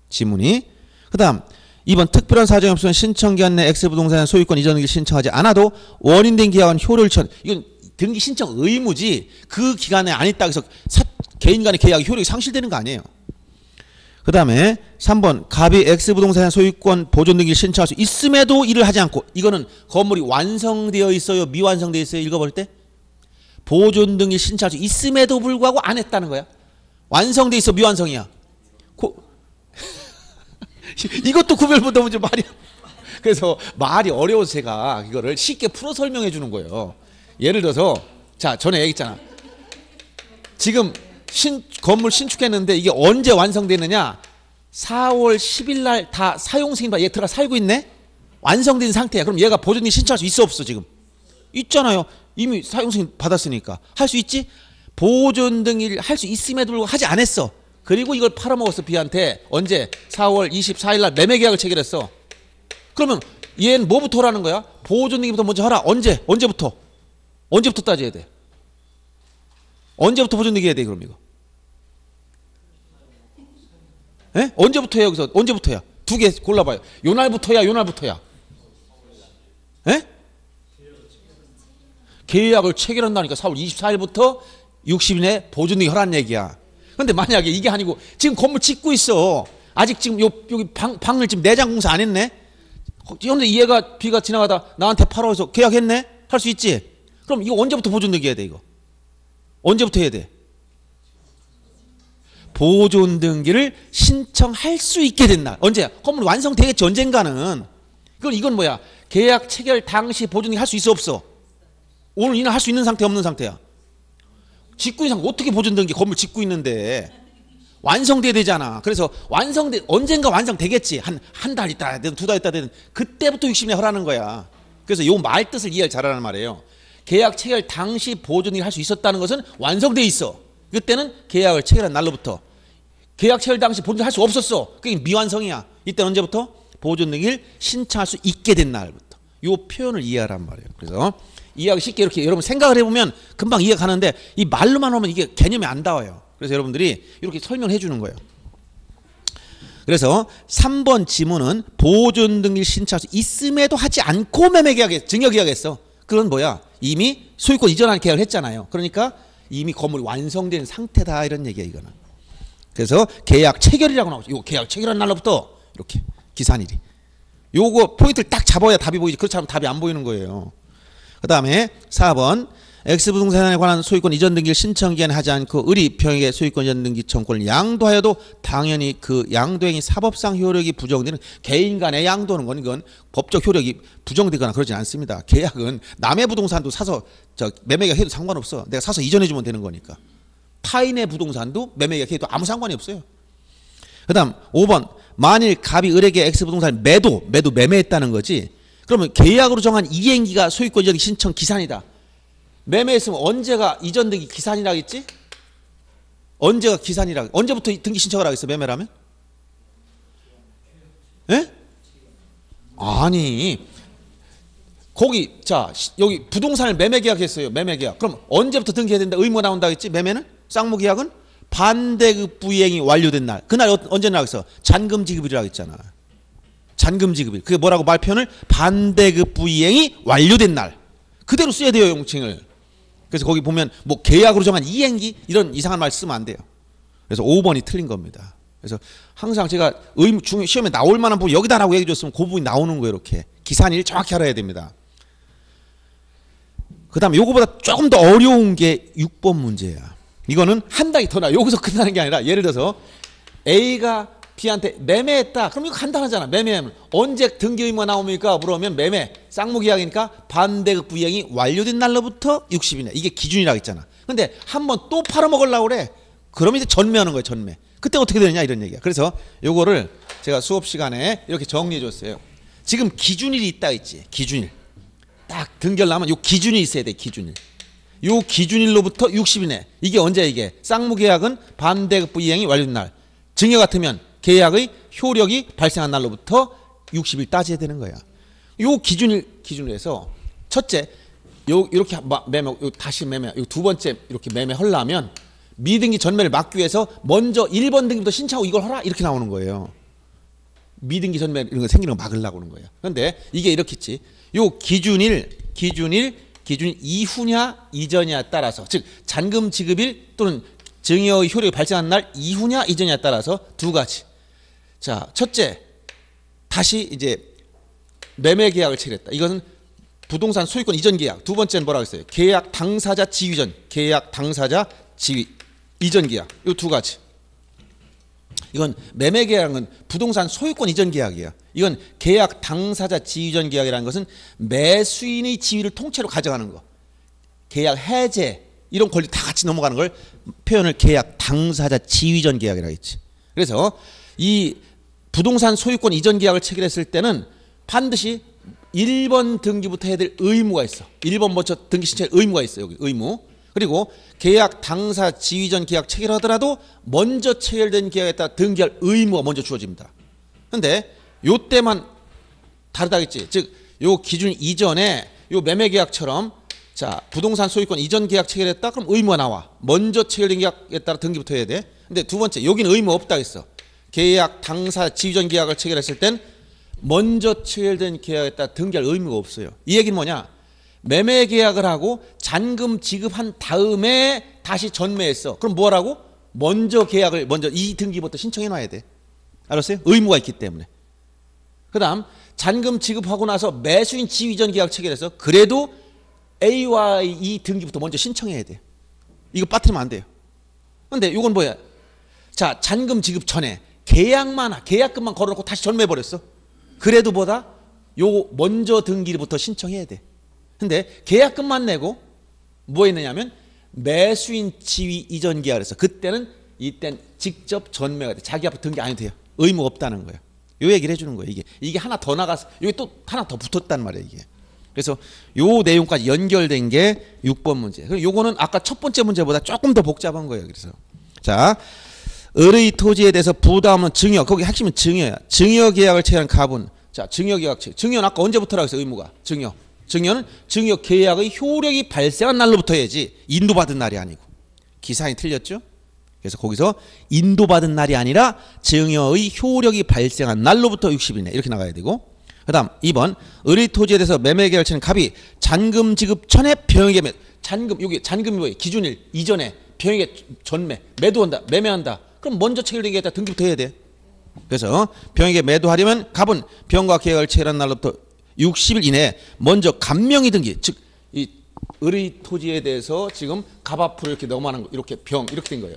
지문이. 그 다음 2번 특별한 사정이 없으면 신청기한 내 X부동산의 소유권 이전 등기를 신청하지 않아도 원인된 계약은 효력을 이건 등기 신청 의무지 그 기간에 안 있다고 해서 개인 간의 계약의 효력이 상실되는 거 아니에요. 그 다음에 3번 갑이 X부동산의 소유권 보존 등기를 신청할 수 있음에도 일을 하지 않고 이거는 건물이 완성되어 있어요? 미완성되어 있어요? 읽어볼 때 보존 등기를 신청할 수 있음에도 불구하고 안 했다는 거야. 완성되어 있어? 미완성이야? 이것도 구별부터 문제 말이야. 그래서 말이 어려워서 제가 이거를 쉽게 풀어 설명해 주는 거예요. 예를 들어서 자 전에 얘기했잖아. 지금 건물 신축했는데 이게 언제 완성되느냐? 4월 10일 날 다 사용 승인 얘 들어가 살고 있네? 완성된 상태야. 그럼 얘가 보존등기 신청할 수 있어 없어? 지금 있잖아요. 이미 사용 승인 받았으니까 할 수 있지. 보존등기를 할 수 있음에도 불구하고 하지 않았어. 그리고 이걸 팔아먹었어. B한테 언제? 4월 24일 날 매매계약을 체결했어. 그러면 얘는 뭐부터 하라는 거야? 보존등기부터 먼저 하라. 언제부터? 언제부터 따져야 돼? 언제부터 보존등기 해야 돼? 그럼 이거 에? 언제부터 해요? 여기서 언제부터야? 두 개 골라봐요. 요 날부터야? 요 날부터야? 예? 계약을 체결한다니까 4월 24일부터 60일 내에 보존등기 하라는 얘기야. 근데 만약에 이게 아니고 지금 건물 짓고 있어. 아직 지금 여기 방을 지금 내장 공사 안 했네. 그런데 얘가 비가 지나가다 나한테 팔아 해서 계약했네. 할 수 있지. 그럼 이거 언제부터 보존등기 해야 돼 이거? 언제부터 해야 돼? 보존등기를 신청할 수 있게 된 날. 언제? 건물 완성되겠지 언젠가는. 이건 뭐야? 계약 체결 당시 보존등기 할 수 있어 없어? 오늘 이날 할 수 있는 상태 없는 상태야? 짓고 있는 상태 어떻게 보존등기 건물 짓고 있는데 완성돼야 되잖아. 그래서 언젠가 완성되겠지. 한 달 있다 되든 2달 있다 되든 그때부터 60일 하라는 거야. 그래서 요 말 뜻을 이해를 잘하라는 말이에요. 계약 체결 당시 보존등기 할 수 있었다는 것은 완성돼 있어. 그때는 계약을 체결한 날로부터. 계약 체결 당시 보존등기 할 수 없었어. 그게 미완성이야. 이때는 언제부터? 보존등기를 신청할 수 있게 된 날부터. 요 표현을 이해하란 말이에요. 그래서 이해하기 쉽게 이렇게 여러분 생각을 해보면 금방 이해가 가는데 이 말로만 하면 이게 개념이 안 닿아요. 그래서 여러분들이 이렇게 설명해 주는 거예요. 그래서 3번 지문은 보존등기를 신청할 수 있음에도 하지 않고 매매계약에 증여계약했어. 그건 뭐야? 이미 소유권 이전하는 계약을 했잖아요. 그러니까 이미 건물이 완성된 상태다 이런 얘기야 이거는. 그래서 계약 체결이라고 나오죠. 요 계약 체결한 날로부터 이렇게 기산일이. 요거 포인트를 딱 잡아야 답이 보이지. 그렇지 않으면 답이 안 보이는 거예요. 그 다음에 4번 X부동산에 관한 소유권 이전 등기를 신청기한에 하지 않고 을이평에게 소유권 이전 등기 청구권을 양도하여도 당연히 그 양도행위 사법상 효력이 부정되는 개인 간의 양도는 건 이건 법적 효력이 부정되거나 그러지 않습니다. 계약은 남의 부동산도 사서 매매계약 해도 상관없어. 내가 사서 이전해주면 되는 거니까. 타인의 부동산도 매매계약 해도 아무 상관이 없어요. 그 다음 5번 만일 갑이 을에게 X부동산을 매매했다는 거지. 그러면 계약으로 정한 이행기가 소유권 이전 신청 기산이다. 매매했으면 언제가 이전 등기 기산이라고 했지? 언제가 기산이라고? 언제부터 등기 신청을 하겠어 매매라면? 예? 아니 거기 여기 부동산을 매매 계약했어요. 매매 계약. 그럼 언제부터 등기해야 된다? 의무가 나온다 했지? 매매는? 쌍무 계약은 반대급 부이행이 완료된 날. 그날 언제 나겠어? 잔금 지급이라고 했잖아. 잔금 지급일. 그게 뭐라고 말표현을? 반대급 부이행이 완료된 날. 그대로 써야 돼요 용칭을. 그래서 거기 보면 뭐 계약으로 정한 이행기 이런 이상한 말 쓰면 안 돼요. 그래서 5번이 틀린 겁니다. 그래서 항상 제가 시험에 나올 만한 부분 여기다라고 얘기해 줬으면 그 부분이 나오는 거예요. 이렇게 기산일 정확히 알아야 됩니다. 그 다음에 요거보다 조금 더 어려운 게 6번 문제야. 이거는 한 단계 더 나아. 여기서 끝나는 게 아니라 예를 들어서 A가 B한테 매매했다. 그럼 이거 간단하잖아. 매매하면 언제 등기 의무가 나옵니까? 물어보면 매매 쌍무계약이니까 반대급 부이행이 완료된 날로부터 60이네. 이게 기준이라고 했잖아. 근데 한번 또 팔아먹으려고 그래. 그러면 이제 전매하는 거예요. 전매. 그때 어떻게 되느냐 이런 얘기야. 그래서 요거를 제가 수업 시간에 이렇게 정리해 줬어요. 지금 기준일이 있다 있지. 기준일. 딱 등기를 나면 요 기준이 있어야 돼. 기준일. 요 기준일로부터 60이네. 이게 언제야 이게? 쌍무계약은 반대급 부이행이 완료된 날. 증여 같으면 계약의 효력이 발생한 날로부터 60일 따져야 되는 거야. 요 기준으로 해서 첫째, 이렇게 매매, 다시 매매, 요 두 번째 이렇게 매매하려면 미등기 전매를 막기 위해서 먼저 1번 등기부터 신청하고 이걸 하라 이렇게 나오는 거예요. 미등기 전매 이런 거 생기는 거 막으려고 하는 거예요. 그런데 이게 이렇게 있지. 요 기준일 이후냐 이전이냐에 따라서 즉 잔금 지급일 또는 증여의 효력이 발생한 날 이후냐 이전이냐에 따라서 두 가지. 자, 첫째, 다시 이제 매매 계약을 체결했다. 이것은 부동산 소유권 이전 계약. 두 번째는 뭐라고 했어요? 계약 당사자 지위 이전. 계약 당사자 지위 이전 계약. 이 두 가지. 이건 매매 계약은 부동산 소유권 이전 계약이에요. 이건 계약 당사자 지위 이전 계약이라는 것은 매수인의 지위를 통째로 가져가는 거. 계약 해제 이런 권리 다 같이 넘어가는 걸 표현을 계약 당사자 지위 이전 계약이라고 했지. 그래서 이 부동산 소유권 이전 계약을 체결했을 때는 반드시 1번 등기부터 해야 될 의무가 있어. 1번 먼저 등기 신청 의무가 있어요. 여기 의무. 그리고 계약 당사 지위전 계약 체결하더라도 먼저 체결된 계약에 따라 등기할 의무가 먼저 주어집니다. 그런데 요때만 다르다겠지. 즉 요 기준 이전에 요 매매 계약처럼 자 부동산 소유권 이전 계약 체결했다 그럼 의무가 나와. 먼저 체결된 계약에 따라 등기부터 해야 돼. 근데 두 번째 여기는 의무 없다 했어. 계약 당사 지위전 계약을 체결했을 땐 먼저 체결된 계약에 따라 등기할 의무가 없어요. 이 얘기는 뭐냐? 매매 계약을 하고 잔금 지급한 다음에 다시 전매했어. 그럼 뭐라고? 먼저 계약을 먼저 이 등기부터 신청해 놔야 돼. 알았어요? 의무가 있기 때문에. 그다음 잔금 지급하고 나서 매수인 지위 이전 계약 체결해서 그래도 A와 이 등기부터 먼저 신청해야 돼. 이거 빠뜨리면 안 돼요. 근데 이건 뭐야? 자, 잔금 지급 전에 계약금만 걸어놓고 다시 전매해버렸어. 그래도 보다 요 먼저 등기부터 신청해야 돼. 근데 계약금만 내고 뭐 했느냐면 매수인 지위 이전 계약을 해서 이땐 직접 전매가 돼. 자기 앞에 등기 안 해도 돼요. 의무가 없다는 거예요. 요 얘기를 해주는 거예요. 이게 하나 더 나가서 여기 또 하나 더 붙었단 말이에요. 이게. 그래서 요 내용까지 연결된 게 6번 문제. 그리고 요거는 아까 첫 번째 문제보다 조금 더 복잡한 거예요. 그래서 자, 을의 토지에 대해서 부담은 증여. 거기 핵심은 증여야. 증여 계약을 체결한 갑은 자, 증여 계약 체결. 증여는 아까 언제부터라고 했어요? 의무가. 증여는 증여 계약의 효력이 발생한 날로부터 해야지 인도받은 날이 아니고. 기사이 틀렸죠? 그래서 거기서 인도받은 날이 아니라 증여의 효력이 발생한 날로부터 60일이네. 이렇게 나가야 되고. 그 다음 2번 을의 토지에 대해서 매매 계약을 체는 갑이 잔금 지급 전에 병에게 여기 잔금이 뭐예요? 기준일 이전에 병에게 전매 매도한다 매매한다. 그럼 먼저 체결되게 했다 등기부터 해야 돼. 그래서 병에게 매도하려면 갑은 병과 계약을 체결한 날로부터 60일 이내에 먼저 감명의 등기 즉 이 을의 토지에 대해서 지금 갑 앞으로 이렇게 넘어가는 거 이렇게 병 이렇게 된 거예요.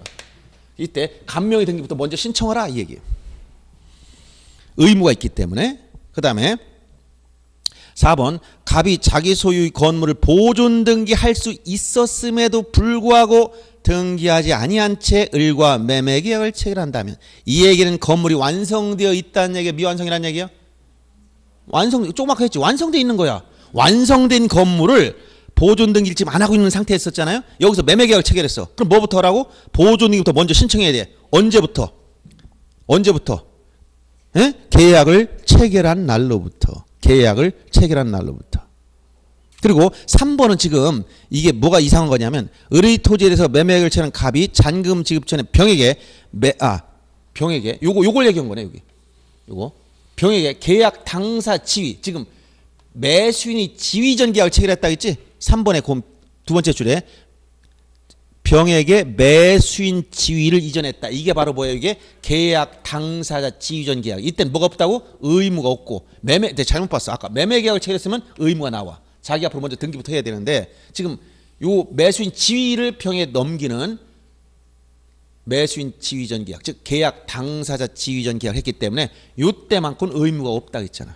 이때 감명의 등기부터 먼저 신청하라 이 얘기예요. 의무가 있기 때문에. 그 다음에 4번 갑이 자기 소유의 건물을 보존 등기할 수 있었음에도 불구하고 등기하지 아니한 채 을과 매매 계약을 체결한다면 이 얘기는 건물이 완성되어 있다는 얘기야 미완성이라는 얘기야? 조그맣게 했지. 완성되어 있는 거야. 완성된 건물을 보존 등기를 지금 안 하고 있는 상태였었잖아요. 여기서 매매 계약을 체결했어. 그럼 뭐부터 하라고? 보존 등기부터 먼저 신청해야 돼. 언제부터? 에? 계약을 체결한 날로부터. 그리고 3번은 지금 이게 뭐가 이상한 거냐면 을의 토지에 대해서 매매 계약을 체결한 갑이 잔금 지급 전에 병에게 요걸 얘기한 거네 여기. 요거 병에게 계약 당사 지위 지금 매수인이 지위전 계약을 체결했다 했지? 3번의 두 번째 줄에 병에게 매수인 지위를 이전했다. 이게 바로 뭐예요? 이게 계약 당사자 지위전 계약. 이때는 뭐가 없다고? 의무가 없고 내가 잘못 봤어. 아까 매매 계약을 체결했으면 의무가 나와. 자기 앞으로 먼저 등기부터 해야 되는데 지금 요 매수인 지위를 병에 넘기는 매수인 지위전 계약 즉 계약 당사자 지위전 계약을 했기 때문에 요때만큼은 의무가 없다 했잖아.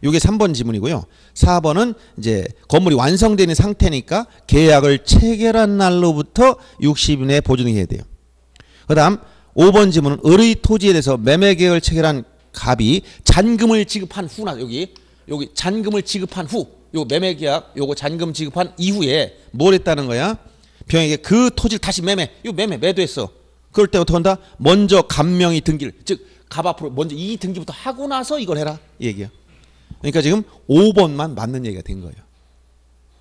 이게 3번 지문이고요. 4번은 이제 건물이 완성되는 상태니까 계약을 체결한 날로부터 60일 내에 보존해야 돼요. 그 다음 5번 지문은 을의 토지에 대해서 매매 계약을 체결한 갑이 잔금을 지급한 후나 여기 잔금을 지급한 후 요 매매 계약 요거 잔금 지급한 이후에 뭘 했다는 거야? 병에게 그 토지를 다시 매도했어. 그럴 때 어떻게 한다? 먼저 감명의 등기를 즉 갑 앞으로 먼저 이 등기부터 하고 나서 이걸 해라 이 얘기야. 그러니까 지금 5번만 맞는 얘기가 된 거예요.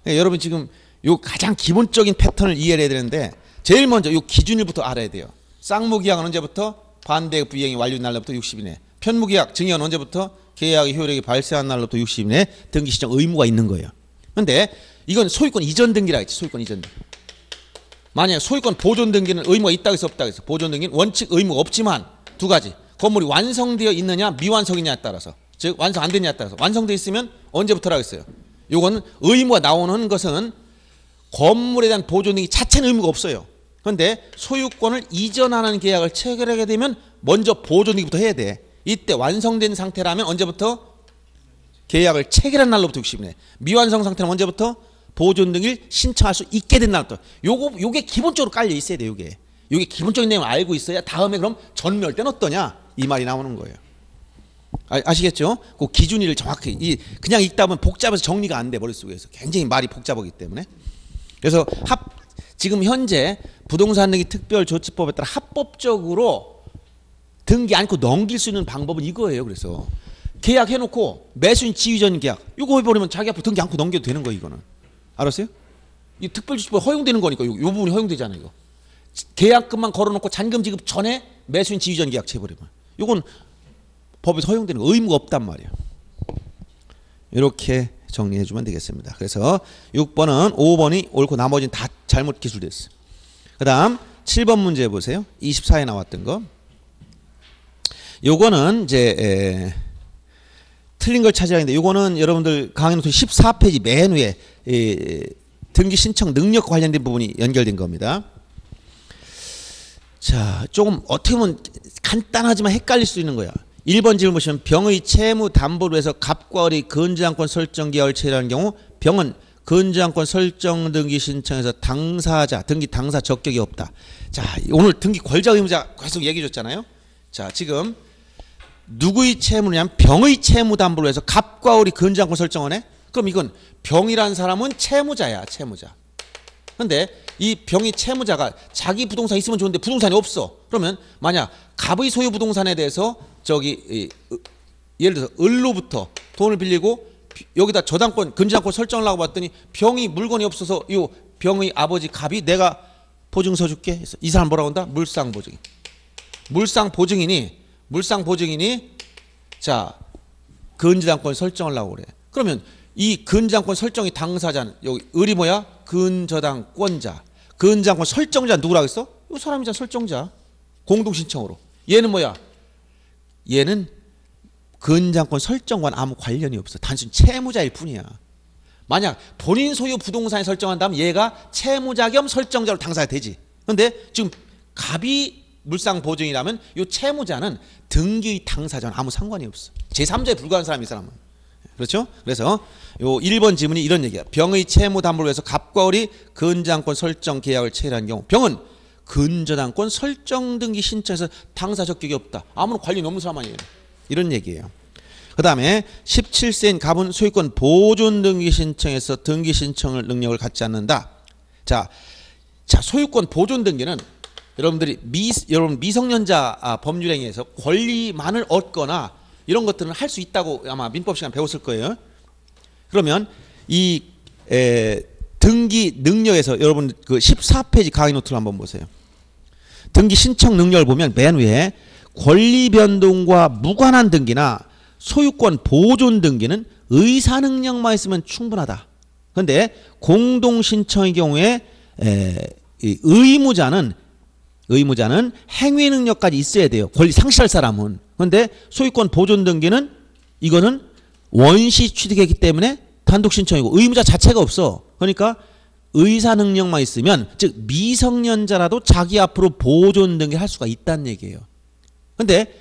그러니까 여러분 지금 요 가장 기본적인 패턴을 이해해야 되는데 제일 먼저 요 기준일부터 알아야 돼요. 쌍무계약은 언제부터? 반대급 이행이 완료된 날로부터 60일에. 편무계약 증여는 언제부터? 계약의 효력이 발생한 날로부터 60일에 등기 신청 의무가 있는 거예요. 그런데 이건 소유권 이전 등기라 했지. 소유권 이전 등기. 만약에 소유권 보존 등기는 의무가 있다고 해서 없다고 해서 보존 등기는 원칙 의무가 없지만 두 가지. 건물이 완성되어 있느냐 미완성이냐에 따라서 즉 완성 안 됐냐에 따라서 완성되어 있으면 언제부터라고 했어요. 요거는 의무가 나오는 것은 건물에 대한 보존 등기 자체는 의무가 없어요. 그런데 소유권을 이전하는 계약을 체결하게 되면 먼저 보존 등기부터 해야 돼. 이때 완성된 상태라면 언제부터? 계약을 체결한 날로부터 60일에. 미완성 상태는 언제부터? 보존 등기를 신청할 수 있게 된 날부터. 요게 기본적으로 깔려 있어야 돼. 요게 기본적인 내용을 알고 있어야 다음에 그럼 전멸 때는 어떠냐 이 말이 나오는 거예요. 아시겠죠? 그 기준일을 정확히 그냥 읽다 보면 복잡해서 정리가 안 돼 머릿속에서. 굉장히 말이 복잡하기 때문에. 그래서 지금 현재 부동산 등기 특별조치법에 따라 합법적으로 등기 않고 넘길 수 있는 방법은 이거예요. 그래서 계약해놓고 매수인 지위전 계약 이거 해버리면 자기 앞으로 등기 않고 넘겨도 되는 거예요. 이거는 알았어요? 이 특별조치법 허용되는 거니까 요 부분이 허용되잖아요. 이거 계약금만 걸어놓고 잔금 지급 전에 매수인 지위전 계약 해버리면 이건 법에서 허용되는 거 의무가 없단 말이에요. 이렇게 정리해 주면 되겠습니다. 그래서 6번은 5번이 옳고 나머지는 다 잘못 기술됐어요. 그 다음 7번 문제 보세요. 24에 나왔던 거. 요거는 이제 틀린 걸 찾아야 하는데 요거는 여러분들 강의 노트 14페이지 맨 위에 등기 신청 능력 관련된 부분이 연결된 겁니다. 자, 조금 어떻게 보면 간단하지만 헷갈릴 수 있는 거야. 1번 질문 보시면 병의 채무 담보로 해서 갑과 을이 근저당권 설정 계약을 체결하는 경우 병은 근저당권 설정 등기 신청에서 당사자, 등기 당사 적격이 없다. 자, 오늘 등기 권자 의무자 계속 얘기해 줬잖아요. 자, 지금 누구의 채무냐면 병의 채무 담보로 해서 갑과 을이 근저당권 설정을 해? 그럼 이건 병이라는 사람은 채무자야, 채무자. 근데 이 병이 채무자가 자기 부동산 있으면 좋은데 부동산이 없어. 그러면 만약 갑의 소유 부동산에 대해서 예를 들어서 을로부터 돈을 빌리고 여기다 저당권, 근저당권 설정을 하고 봤더니 병이 물건이 없어서 이 병의 아버지 갑이 내가 보증서 줄게. 그래서 이 사람 뭐라고 한다? 물상보증인. 물상보증인이 자 근저당권 설정을 하고 그래. 그러면 이 근저당권 설정의 당사자는 여기 을이 뭐야? 근저당권자. 근저당권 설정자 누구라고 했어? 이 사람이잖아, 설정자. 공동신청으로. 얘는 뭐야? 얘는 근저당권 설정과는 아무 관련이 없어. 단순 채무자일 뿐이야. 만약 본인 소유 부동산에 설정한다면 얘가 채무자 겸 설정자로 당사가 되지. 그런데 지금 갑이 물상보증이라면 이 채무자는 등기 당사자는 아무 상관이 없어. 제3자에 불과한 사람이 이 사람은. 그렇죠? 그래서 요 1번 지문이 이런 얘기야. 병의 채무 담보로 해서 갑과 을이 근저당권 설정 계약을 체결한 경우 병은 근저당권 설정 등기 신청에서 당사 적격이 없다. 아무런 관련이 없는 사람 아니에요. 이런 얘기예요. 그 다음에 17세인 갑은 소유권 보존 등기 신청에서 등기 신청을 능력을 갖지 않는다. 자, 소유권 보존 등기는 여러분들이 여러분 미성년자 법률행위에서 권리만을 얻거나 이런 것들은 할 수 있다고 아마 민법 시간 배웠을 거예요. 그러면 이 등기 능력에서 여러분 그 14페이지 강의 노트를 한번 보세요. 등기 신청 능력을 보면 맨 위에 권리 변동과 무관한 등기나 소유권 보존 등기는 의사 능력만 있으면 충분하다. 그런데 공동 신청의 경우에 의무자는 행위 능력까지 있어야 돼요. 권리 상실할 사람은. 그런데 소유권 보존 등기는 이거는 원시 취득했기 때문에 단독 신청이고 의무자 자체가 없어. 그러니까 의사 능력만 있으면 즉 미성년자라도 자기 앞으로 보존 등기를 할 수가 있다는 얘기예요. 근데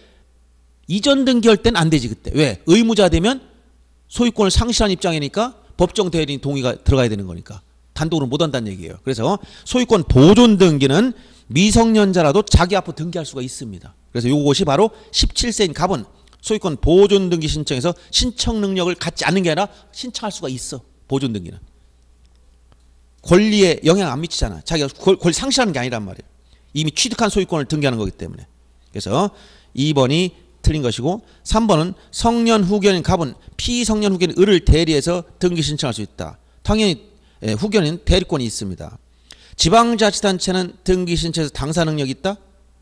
이전 등기할 때는 안 되지 그때. 왜? 의무자 되면 소유권을 상실한 입장이니까 법정 대리인 동의가 들어가야 되는 거니까 단독으로 못 한다는 얘기예요. 그래서 소유권 보존 등기는 미성년자라도 자기 앞으로 등기할 수가 있습니다. 그래서 이것이 바로 17세인 갑은 소유권 보존 등기 신청에서 신청 능력을 갖지 않는 게 아니라 신청할 수가 있어. 보존 등기는. 권리에 영향 안 미치잖아. 자기가 권리 상실하는 게 아니란 말이에요. 이미 취득한 소유권을 등기하는 거기 때문에. 그래서 2번이 틀린 것이고 3번은 성년 후견인 갑은 피성년 후견인 을을 대리해서 등기 신청할 수 있다. 당연히 후견인 대리권이 있습니다. 지방자치단체는 등기 신청에서 당사 능력이 있다?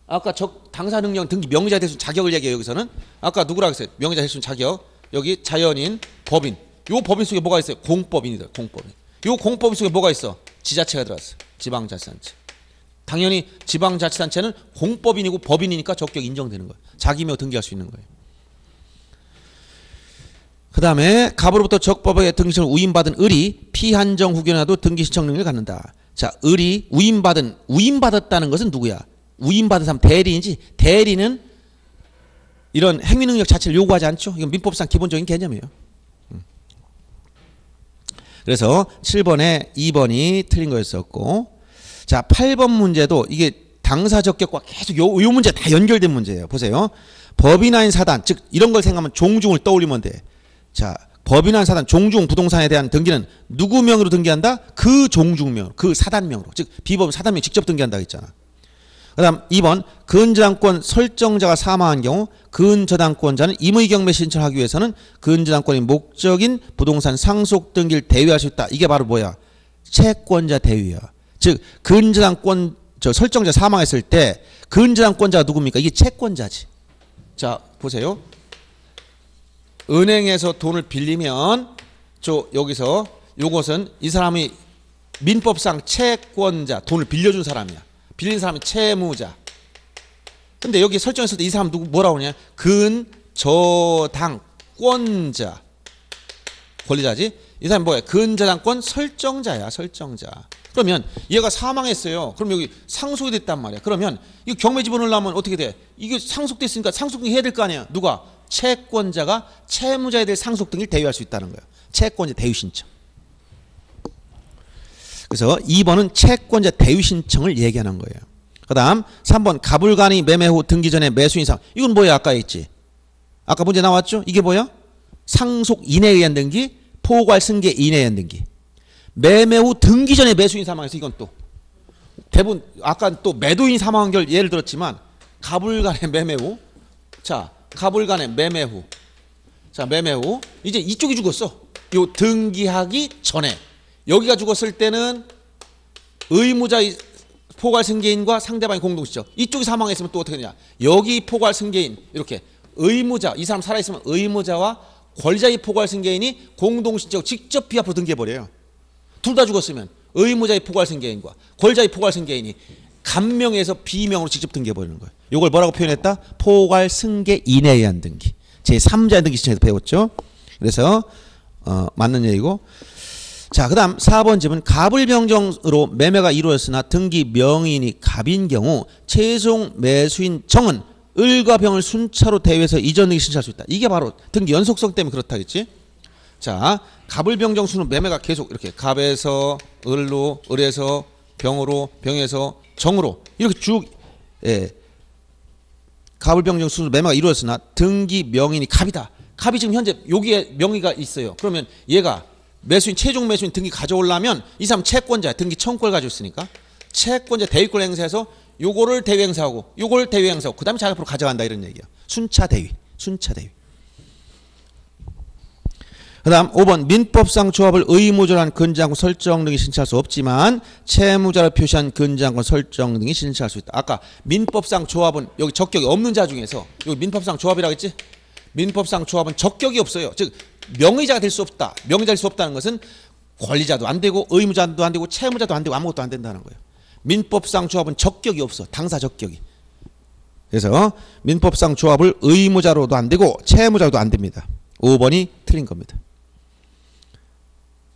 아까 당사 능력 등기 명의자 대수 자격을 얘기해요. 여기서는 아까 누구라고 했어요? 명의자 대수 자격. 여기 자연인, 법인. 요 법인 속에 뭐가 있어요? 공법인이다. 공법인. 요 공법인 속에 뭐가 있어? 지자체가 들어왔어. 지방자치단체. 당연히 지방자치단체는 공법인이고 법인이니까 적격 인정되는 거예요. 자기며 등기할 수 있는 거예요. 그 다음에 갑으로부터 적법하게 등기신청을 우임받은 을이 피한정 후견이라도 등기신청 능력을 갖는다. 자, 을이 우임받았다는 것은 누구야? 우임받은 사람 대리인지, 대리는 이런 행위 능력 자체를 요구하지 않죠. 이건 민법상 기본적인 개념이에요. 그래서 7번에 2번이 틀린 거였었고, 자 8번 문제도 이게 당사 적격과 계속 요 문제 다 연결된 문제예요. 보세요. 법인 아닌 사단, 즉 이런 걸 생각하면 종중을 떠올리면 돼. 자, 법인 아닌 사단, 종중 부동산에 대한 등기는 누구 명으로 등기한다? 그 종중명, 그 사단명으로. 즉 비법은 사단명 직접 등기한다고 했잖아. 그 다음 2번 근저당권 설정자가 사망한 경우 근저당권자는 임의경매 신청하기 위해서는 근저당권의 목적인 부동산 상속 등기를 대위할 수 있다. 이게 바로 뭐야? 채권자 대위야. 즉 근저당권 설정자 사망했을 때 근저당권자가 누굽니까? 이게 채권자지. 자 보세요. 은행에서 돈을 빌리면 여기서 요것은 이 사람이 민법상 채권자, 돈을 빌려준 사람이야. 빌린 사람이 채무자. 근데 여기 설정했을 때 이 사람 누구 뭐라고 그러냐? 근저당권자. 권리자지? 이 사람이 뭐야? 근저당권 설정자야, 설정자. 그러면 얘가 사망했어요. 그럼 여기 상속이 됐단 말이야. 그러면 이거 경매 집어넣으려면 어떻게 돼? 이게 상속됐으니까 상속등기 해야 될 거 아니야. 누가? 채권자가 채무자에 대해 상속등기를 대유할 수 있다는 거예요. 채권자 대유 신청. 그래서 2번은 채권자 대유 신청을 얘기하는 거예요. 그 다음 3번 가불간이 매매 후 등기 전에 매수인 사망. 이건 뭐야? 아까 했지. 아까 문제 나왔죠? 이게 뭐야? 상속 인에 의한 등기, 포괄 승계 인에 의한 등기. 매매 후 등기 전에 매수인 사망해서 이건 또 대부분 아까 또 매도인 사망한 결 예를 들었지만 가불간의 매매 후, 자 가불간의 매매 후, 자 매매 후 이제 이쪽이 죽었어. 요 등기하기 전에 여기가 죽었을 때는 의무자 포괄 승계인과 상대방이 공동시죠. 이쪽이 사망했으면 또 어떻게 되냐? 여기 포괄 승계인 이렇게 의무자 이 사람 살아 있으면 의무자와 권리자의 포괄 승계인이 공동신청 직접 비합으로 등기해버려요. 둘 다 죽었으면 의무자의 포괄 승계인과 권리자의 포괄 승계인이 간명에서 비명으로 직접 등기해버리는 거예요. 이걸 뭐라고 표현했다? 포괄 승계인에 의한 등기. 제3자의 등기 신청에서 배웠죠. 그래서 맞는 얘기고. 자, 그 다음 4번 집은 갑을병정으로 매매가 이루어졌으나 등기 명의인이 갑인 경우 최종 매수인 정은 을과 병을 순차로 대위해서 이전 등기 신청할 수 있다. 이게 바로 등기 연속성 때문에 그렇다겠지. 자, 갑을병정 수는 매매가 계속 이렇게 갑에서 을로, 을에서 병으로, 병에서 정으로 이렇게 쭉 갑을병정 수는 매매가 이루어졌으나 등기 명의인이 갑이다. 갑이 지금 현재 여기에 명의가 있어요. 그러면 얘가 매수인 최종 매수인 등기 가져오려면 이 사람 채권자 등기 청구권을 가지고 있으니까 채권자 대위권 행사해서 요거를 대위 행사하고 요걸 대위 행사하고 그 다음에 자기 앞으로 가져간다 이런 얘기야. 순차 대위. 순차 대위. 그 다음 5번 민법상 조합을 의무자로 근저당권 설정 등이 신청할 수 없지만 채무자로 표시한 근저당권 설정 등이 신청할 수 있다. 아까 민법상 조합은 여기 적격이 없는 자 중에서 여기 민법상 조합이라고 했지? 민법상 조합은 적격이 없어요. 즉 명의자가 될 수 없다. 명의자가 될 수 없다는 것은 권리자도 안 되고 의무자도 안 되고 채무자도 안 되고 아무것도 안 된다는 거예요. 민법상 조합은 적격이 없어. 당사 적격이. 그래서 민법상 조합을 의무자로도 안 되고 채무자로도 안 됩니다. 5번이 틀린 겁니다.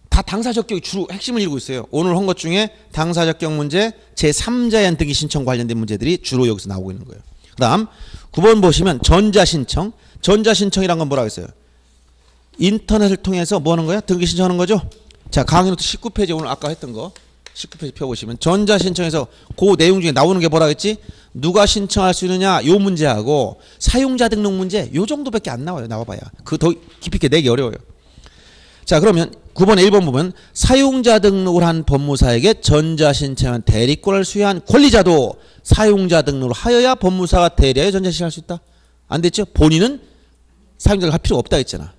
다 당사 적격이 주로 핵심을 이루고 있어요. 오늘 한 것 중에 당사 적격 문제, 제3자의 한 등기 신청 관련된 문제들이 주로 여기서 나오고 있는 거예요. 그 다음 9번 보시면 전자신청. 전자신청이란 건 뭐라고 했어요? 인터넷을 통해서 뭐 하는 거야? 등기 신청하는 거죠? 자, 강의노트 19페이지 오늘 아까 했던 거 19페이지 펴보시면 전자신청에서 그 내용 중에 나오는 게 뭐라고 했지? 누가 신청할 수 있느냐 요 문제하고 사용자 등록 문제 요 정도밖에 안 나와요. 나와봐야. 그 더 깊이 있게 내기 어려워요. 자, 그러면 9번에 1번 보면 사용자 등록을 한 법무사에게 전자신청한 대리권을 수여한 권리자도 사용자 등록을 하여야 법무사가 대리하여 전자신청할 수 있다. 안 됐죠? 본인은 사용자를 할 필요가 없다 했잖아.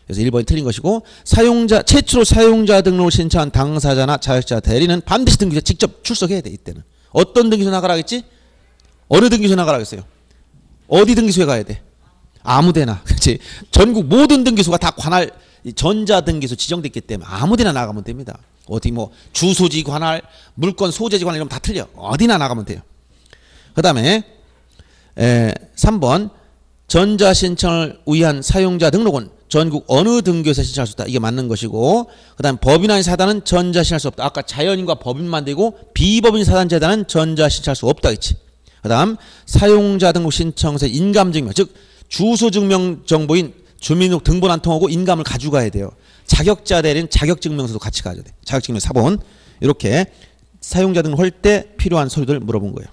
그래서 1번이 틀린 것이고 최초로 사용자 등록을 신청한 당사자나 자격자 대리는 반드시 등기소에 직접 출석해야 돼. 이때는 어떤 등기소 나가라겠지? 어느 등기소 나가라겠어요? 어디 등기소에 가야 돼? 아무데나. 그렇지? 전국 모든 등기소가 다 관할 전자등기소 지정됐기 때문에 아무데나 나가면 됩니다. 어디 뭐 주소지 관할, 물건 소재지 관할 이러면 다 틀려. 어디나 나가면 돼요. 그 다음에 3번 전자신청을 위한 사용자 등록은 전국 어느 등기소에서 신청할 수 있다. 이게 맞는 것이고, 그 다음 법인이 사단은 전자신청할 수 없다. 아까 자연인과 법인만 되고 비법인 사단 재단은 전자신청할 수 없다 했지. 그 다음 사용자 등록 신청서 인감증명, 즉 주소증명 정보인 주민등록 등본 한 통하고 인감을 가져가야 돼요. 자격자 대리는 자격증명서도 같이 가져야 돼. 자격증명 사본. 이렇게 사용자 등록할 때 필요한 서류들 물어본 거예요.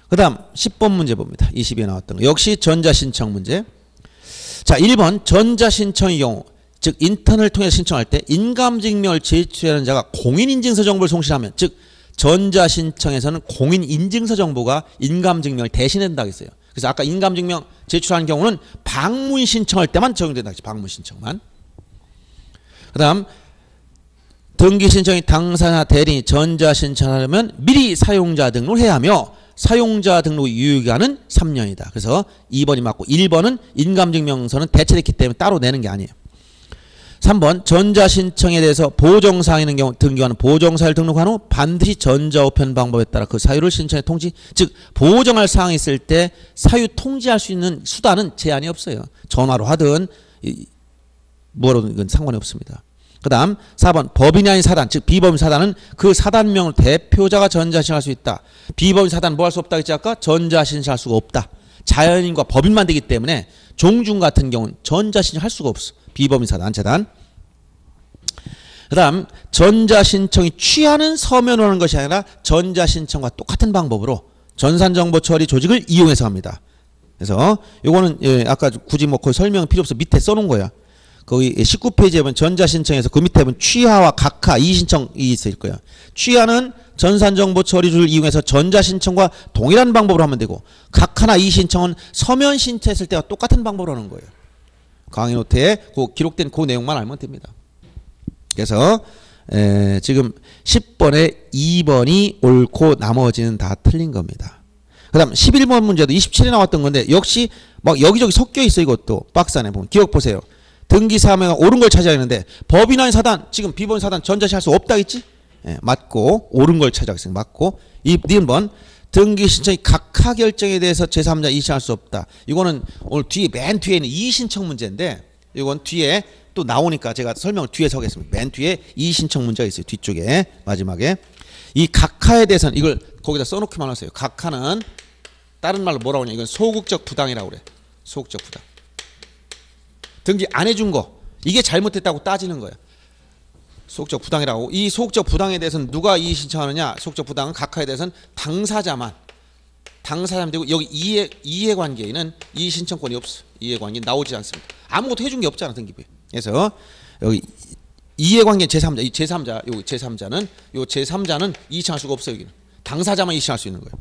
그 다음 10번 문제 봅니다. 20에 나왔던 거. 역시 전자신청 문제. 자, 1번 전자신청의 경우, 즉 인터넷을 통해서 신청할 때 인감증명을 제출하는 자가 공인인증서 정보를 송신하면, 즉 전자신청에서는 공인인증서 정보가 인감증명을 대신한다고 했어요. 그래서 아까 인감증명 제출하는 경우는 방문 신청할 때만 적용된다. 방문 신청만. 그 다음 등기 신청이 당사자 대리인이 전자신청하려면 미리 사용자 등록을 해야 하며 사용자 등록 유효기간은 3년이다. 그래서 2번이 맞고 1번은 인감증명서는 대체됐기 때문에 따로 내는 게 아니에요. 3번 전자신청에 대해서 보정사항이 있는 경우 등기관은 보정사유를 등록한 후 반드시 전자우편 방법에 따라 그 사유를 신청에 통지, 즉 보정할 사항이 있을 때 사유 통지할 수 있는 수단은 제한이 없어요. 전화로 하든 뭐로든 이건 상관이 없습니다. 그 다음 4번 법인이 아닌 사단, 즉 비법인 사단은 그 사단명을 대표자가 전자신청할 수 있다. 비법인 사단은 뭐 할 수 없다 했지 아까? 전자신청할 수가 없다. 자연인과 법인만 되기 때문에 종중 같은 경우는 전자신청할 수가 없어. 비법인 사단, 재단. 그 다음 전자신청이 취하는 서면으로 하는 것이 아니라 전자신청과 똑같은 방법으로 전산정보 처리 조직을 이용해서 합니다. 그래서 요거는 아까 굳이 뭐 거의 설명 필요 없어 밑에 써놓은 거야. 거기 19페이지에 보면 전자신청에서 그 밑에 보면 취하와 각하 이의신청이 있을 거야. 취하는 전산정보 처리를 이용해서 전자신청과 동일한 방법으로 하면 되고, 각하나 이의신청은 서면 신청했을 때와 똑같은 방법으로 하는 거예요. 강의 노트에 기록된 그 내용만 알면 됩니다. 그래서 지금 10번에 2번이 옳고 나머지는 다 틀린 겁니다. 그 다음 11번 문제도 27에 나왔던 건데 역시 막 여기저기 섞여 있어. 이것도 박스 안에 보면 기억 보세요. 등기사무가 옳은 걸 찾아야 하는데 법인 아닌 사단, 지금 비법인 사단 전자신청할 수 없다 했지? 맞고 옳은 걸 찾아가겠습니다. 맞고 2번 등기 신청이 각하 결정에 대해서 제3자 이의신청할 수 없다. 이거는 오늘 맨 뒤에 있는 이의신청 문제인데 이건 뒤에 또 나오니까 제가 설명을 뒤에 서겠습니다. 맨 뒤에 이의신청 문제가 있어요. 뒤쪽에 마지막에 이 각하에 대해서는 이걸 거기다 써놓기만 하세요. 각하는 다른 말로 뭐라고 하냐, 이건 소극적 부당이라고 그래. 소극적 부당. 등기 안 해준 거 이게 잘못됐다고 따지는 거야. 소극적 부당이라고. 이 소극적 부당에 대해서는 누가 이의 신청하느냐? 소극적 부당은 각하에 대해서는 당사자만 되고, 여기 이해관계에는 이의 신청권이 없어. 이해관계 나오지 않습니다. 아무것도 해준 게 없잖아 등기부에. 그래서 여기 이해관계 제3자, 이 제3자, 요 제3자는 이의 신청할 수가 없어요. 여기는 당사자만 이의 신청할 수 있는 거예요.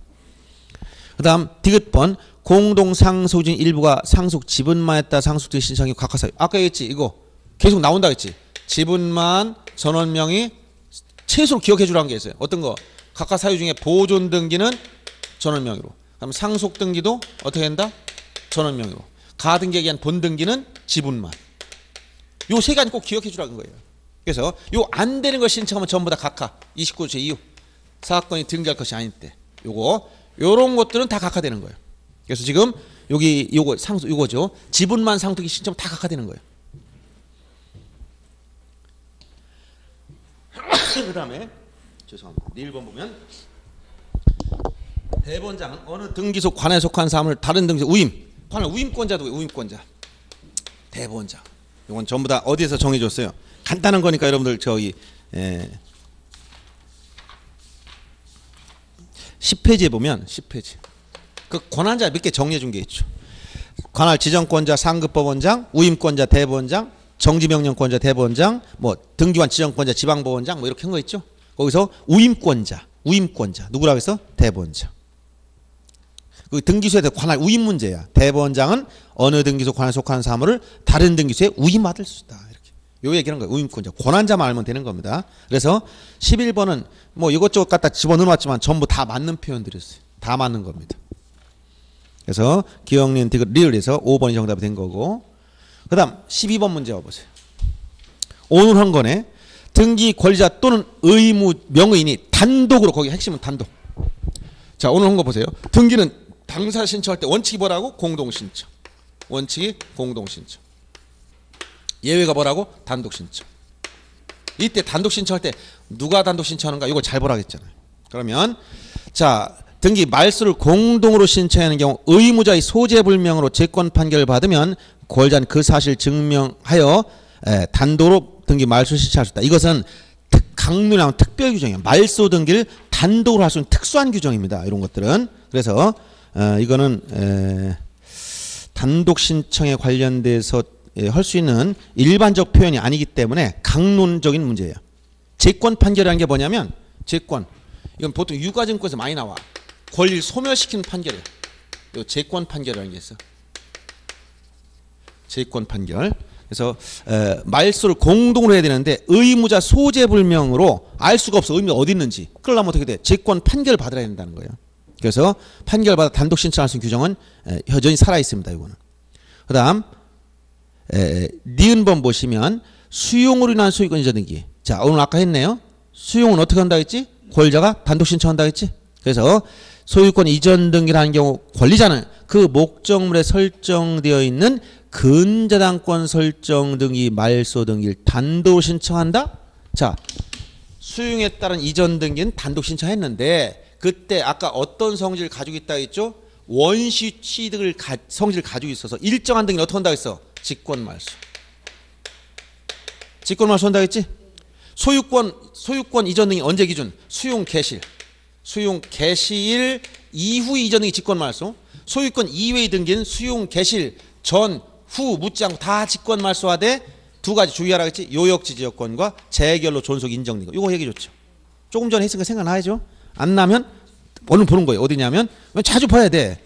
그다음 디귿번 공동 상속인 일부가 상속 지분만 했다 상속된 신청이 각하사유. 아까 얘기했지 이거 계속 나온다 했지. 지분만 전원명이 최소로 기억해 주라는 게 있어요. 어떤 거? 각하사유 중에 보존 등기는 전원명의로. 그다음 상속 등기도 어떻게 한다? 전원명의로. 가등기에 의한 본등기는 지분만. 요 세 가지 꼭 기억해 주라는 거예요. 그래서 요 안 되는 걸 신청하면 전부 다 각하. 29조 제2호. 사건이 등기할 것이 아닐 때. 요런 것들은 다 각하되는 거예요. 그래서 지금 여기 요거죠. 지분만 상속이 신청 다 각하되는 거예요. 그 다음에 죄송합니다. 1번 보면 대본장은 어느 등기소 관에 속한 사람을 다른 등기소 관할 우임권자도 우임권자. 대본장. 이건 전부 다 어디에서 정해줬어요? 간단한 거니까 여러분들 저기 10페이지에 보면 10페이지 그 권한자 몇 개 정리해 준 게 있죠. 관할 지정권자 상급법원장, 우임권자 대법원장, 정지명령권자 대법원장, 뭐 등기관 지정권자 지방법원장 뭐 이렇게 한 거 있죠. 거기서 우임권자 누구라고 해서 대법원장. 그 등기소에 대해 관할 우임 문제야. 대법원장은 어느 등기소 관할 속한 사물을 다른 등기소에 우임받을 수 있다. 이렇게 요 얘기하는 거예요. 우임권자 권한자만 알면 되는 겁니다. 그래서 11번은 뭐 이것저것 갖다 집어넣어놨지만 전부 다 맞는 표현들이었어요. 다 맞는 겁니다. 그래서 기억니은 디귿 리을에서 5번이 정답이 된 거고, 그 다음 12번 문제 와보세요. 오늘 한 건에 등기 권리자 또는 의무 명의인이 단독으로, 거기 핵심은 단독. 자, 오늘 한 거 보세요. 등기는 당사 신청할 때 원칙이 뭐라고? 공동신청. 원칙이 공동신청. 예외가 뭐라고? 단독신청. 이때 단독신청할 때 누가 단독신청하는가? 이거 잘 보라 했잖아요. 그러면 자, 등기 말소를 공동으로 신청하는 경우 의무자의 소재불명으로 재권 판결을 받으면 권리자는 그 사실 증명하여 단독으로 등기 말소 신청할 수 있다. 이것은 강론하면 특별 규정이에요. 말소 등기를 단독으로 할 수 있는 특수한 규정입니다. 이런 것들은. 그래서 이거는 단독 신청에 관련돼서 할 수 있는 일반적 표현이 아니기 때문에 강론적인 문제예요. 재권 판결이라는 게 뭐냐면 재권. 이건 보통 유가증권에서 많이 나와. 권리를 소멸시키는 판결이에요. 이 재권 판결이라는 게 있어. 재권 판결. 그래서 말소를 공동으로 해야 되는데 의무자 소재불명으로 알 수가 없어. 의무가 어디 있는지. 그러려면 어떻게 돼? 재권 판결을 받아야 된다는 거예요. 그래서 판결받아 단독 신청할 수 있는 규정은 여전히 살아 있습니다. 이거는. 그다음 니은번 보시면 수용으로 인한 소유권 이전 등기. 자, 오늘 아까 했네요. 수용은 어떻게 한다 했지? 권리자가 단독 신청한다 했지? 그래서 소유권 이전 등기를 하는 경우 권리자는 그 목적물에 설정되어 있는 근저당권 설정 등기, 말소 등기를 단독 신청한다. 자, 수용에 따른 이전 등기는 단독 신청했는데 그때 아까 어떤 성질을 가지고 있다 했죠? 원시 취득을 성질을 가지고 있어서 일정한 등기를 어떻게 한다 했어? 직권 말소. 직권 말소 한다 했지? 소유권 이전 등기 언제 기준? 수용 개시일. 수용 개시일 이후 이전 등기 직권 말소. 소유권 이외의 등기는 수용 개시일 전, 후 묻지 않고 다 직권 말소하되 두 가지 주의하라 했지? 요역지지여건과 재결로 존속 인정 등기. 이거 얘기 좋죠. 조금 전에 했으니까 생각나야죠. 안 나면 얼른 보는 거예요. 어디냐면 자주 봐야 돼.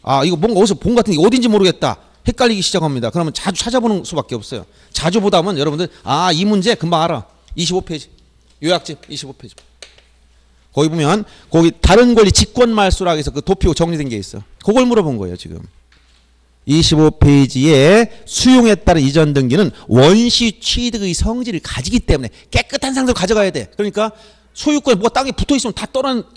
아, 이거 뭔가 어디서 본 것 같은데 어딘지 모르겠다. 헷갈리기 시작합니다. 그러면 자주 찾아보는 수밖에 없어요. 자주 보다 보면 여러분들 아, 이 문제 금방 알아. 25페이지. 요약집 25페이지. 거기 보면 거기 다른 권리 직권 말소라고 해서 그 도표 정리된 게 있어. 그걸 물어본 거예요, 지금. 25페이지에 수용에 따른 이전 등기는 원시 취득의 성질을 가지기 때문에 깨끗한 상태로 가져가야 돼. 그러니까 소유권에 뭐가 땅에 붙어 있으면 다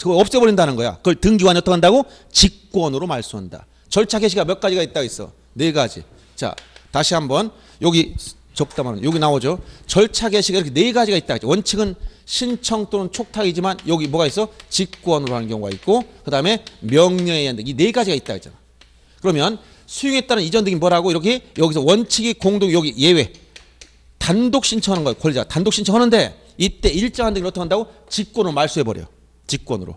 없애버린다는 거야. 그걸 등기관이 어떻게 한다고? 직권으로 말소한다. 절차 개시가 몇 가지가 있다고 있어? 4가지. 자, 다시 한번 여기 적다 말은 여기 나오죠. 절차 개시가 이렇게 4가지가 있다. 원칙은 신청 또는 촉탁이지만 여기 뭐가 있어? 직권으로 하는 경우가 있고 그 다음에 명령에 의한 등기. 이 4가지가 있다 했잖아. 그러면 수용에 따른 이전 등기 뭐라고? 이렇게 여기서 원칙이 공동 여기 예외. 단독 신청하는 거예요. 권리자 단독 신청하는데 이때 일정한 등기를 어떻게 한다고? 직권으로 말소해버려. 직권으로.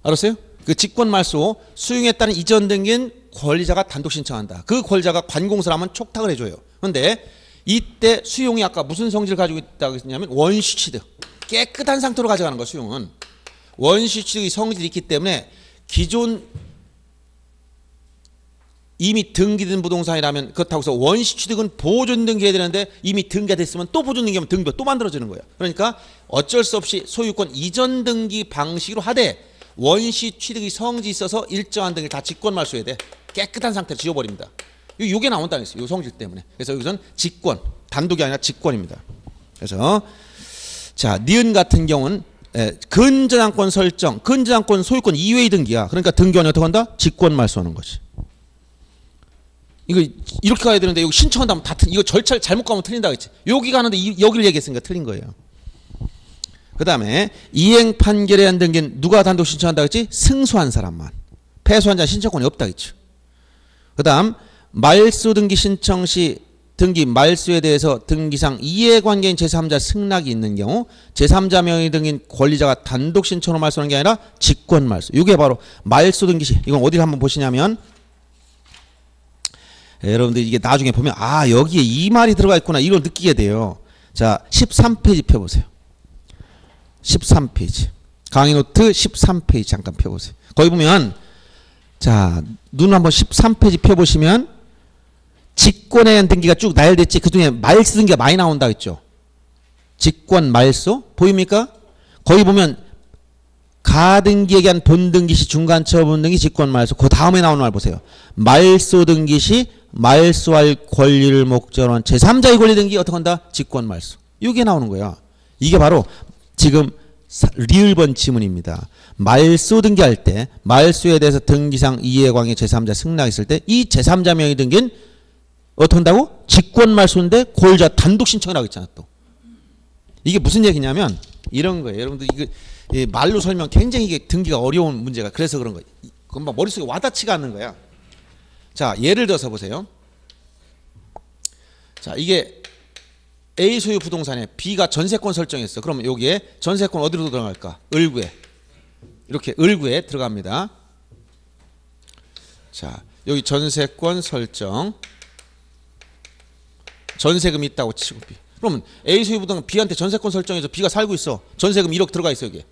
알았어요? 그 직권 말소 수용에 따른 이전 등기는 권리자가 단독 신청한다. 그 권리자가 관공서를 하면 촉탁을 해줘요. 그런데 이때 수용이 아까 무슨 성질을 가지고 있다고 했냐면 원시 취득. 깨끗한 상태로 가져가는 거야. 수용은. 원시 취득의 성질이 있기 때문에 기존 이미 등기된 부동산이라면 그렇다고 해서 원시 취득은 보존 등기해야 되는데 이미 등기가 됐으면 또 보존 등기하면 등기가 또 만들어지는 거예요. 그러니까 어쩔 수 없이 소유권 이전 등기 방식으로 하되 원시 취득의 성질이 있어서 일정한 등기를 다 직권 말소해야 돼. 깨끗한 상태로 지워버립니다. 이게 나온다는 거예요. 이 성질 때문에. 그래서 여기서는 직권, 단독이 아니라 직권입니다. 그래서 자, 니은 같은 경우는 근저당권 설정, 근저당권 소유권 이외의 등기야. 그러니까 등기관이 어떻게 한다? 직권 말소하는 거지. 이거 이렇게 가야 되는데 여기 신청한다면 다 이거 절차를 잘못 가면 틀린다 그랬지. 여기 가는데 여기를 얘기했으니까 틀린 거예요. 그 다음에 이행 판결에 한 등기는 누가 단독 신청한다 그랬지? 승소한 사람만. 패소한 자는 신청권이 없다 그랬죠. 그 다음 말소 등기 신청 시 등기 말소에 대해서 등기상 이해관계인 제3자 승낙이 있는 경우 제3자 명의 등기인 권리자가 단독 신청으로 말소하는 게 아니라 직권 말소. 이게 바로 말소 등기 시. 이건 어디를 한번 보시냐면 여러분들 이게 나중에 보면 아, 여기에 이 말이 들어가 있구나 이걸 느끼게 돼요. 자, 13페이지 펴보세요. 13페이지. 강의 노트 13페이지 잠깐 펴보세요. 거기 보면 자, 눈 한번 13페이지 펴보시면 직권에 대한 등기가 쭉 나열됐지. 그중에 말소 등기가 많이 나온다 했죠. 직권 말소 보입니까? 거기 보면 가등기에 대한 본등기 시 중간처분 등기 직권 말소. 그 다음에 나오는 말 보세요. 말소 등기 시 말소할 권리를 목적으로 한 제3자의 권리 등기 어떻게 한다? 직권 말소. 이게 나오는 거야. 이게 바로 지금 리을번 지문입니다. 말소 등기할 때 말소에 대해서 등기상 이해관계 제3자 승낙 있을 때 이 제3자 명의 등기는 어떻게 한다고? 직권 말소인데 권리자 단독 신청이라고 했잖아 또. 이게 무슨 얘기냐면 이런 거예요. 여러분들 이거 말로 설명 굉장히 이게 등기가 어려운 문제가 그래서 그런 거예요. 금방 머릿속에 와닿지가 않는 거야. 자, 예를 들어서 보세요. 자, 이게 A 소유 부동산에 B가 전세권 설정했어. 그러면 여기에 전세권 어디로 들어갈까? 을구에. 이렇게 을구에 들어갑니다. 자, 여기 전세권 설정. 전세금이 있다고 치고 B. 그러면 A 소유 부동산 B한테 전세권 설정해서 B가 살고 있어. 전세금 1억 들어가 있어 여기에.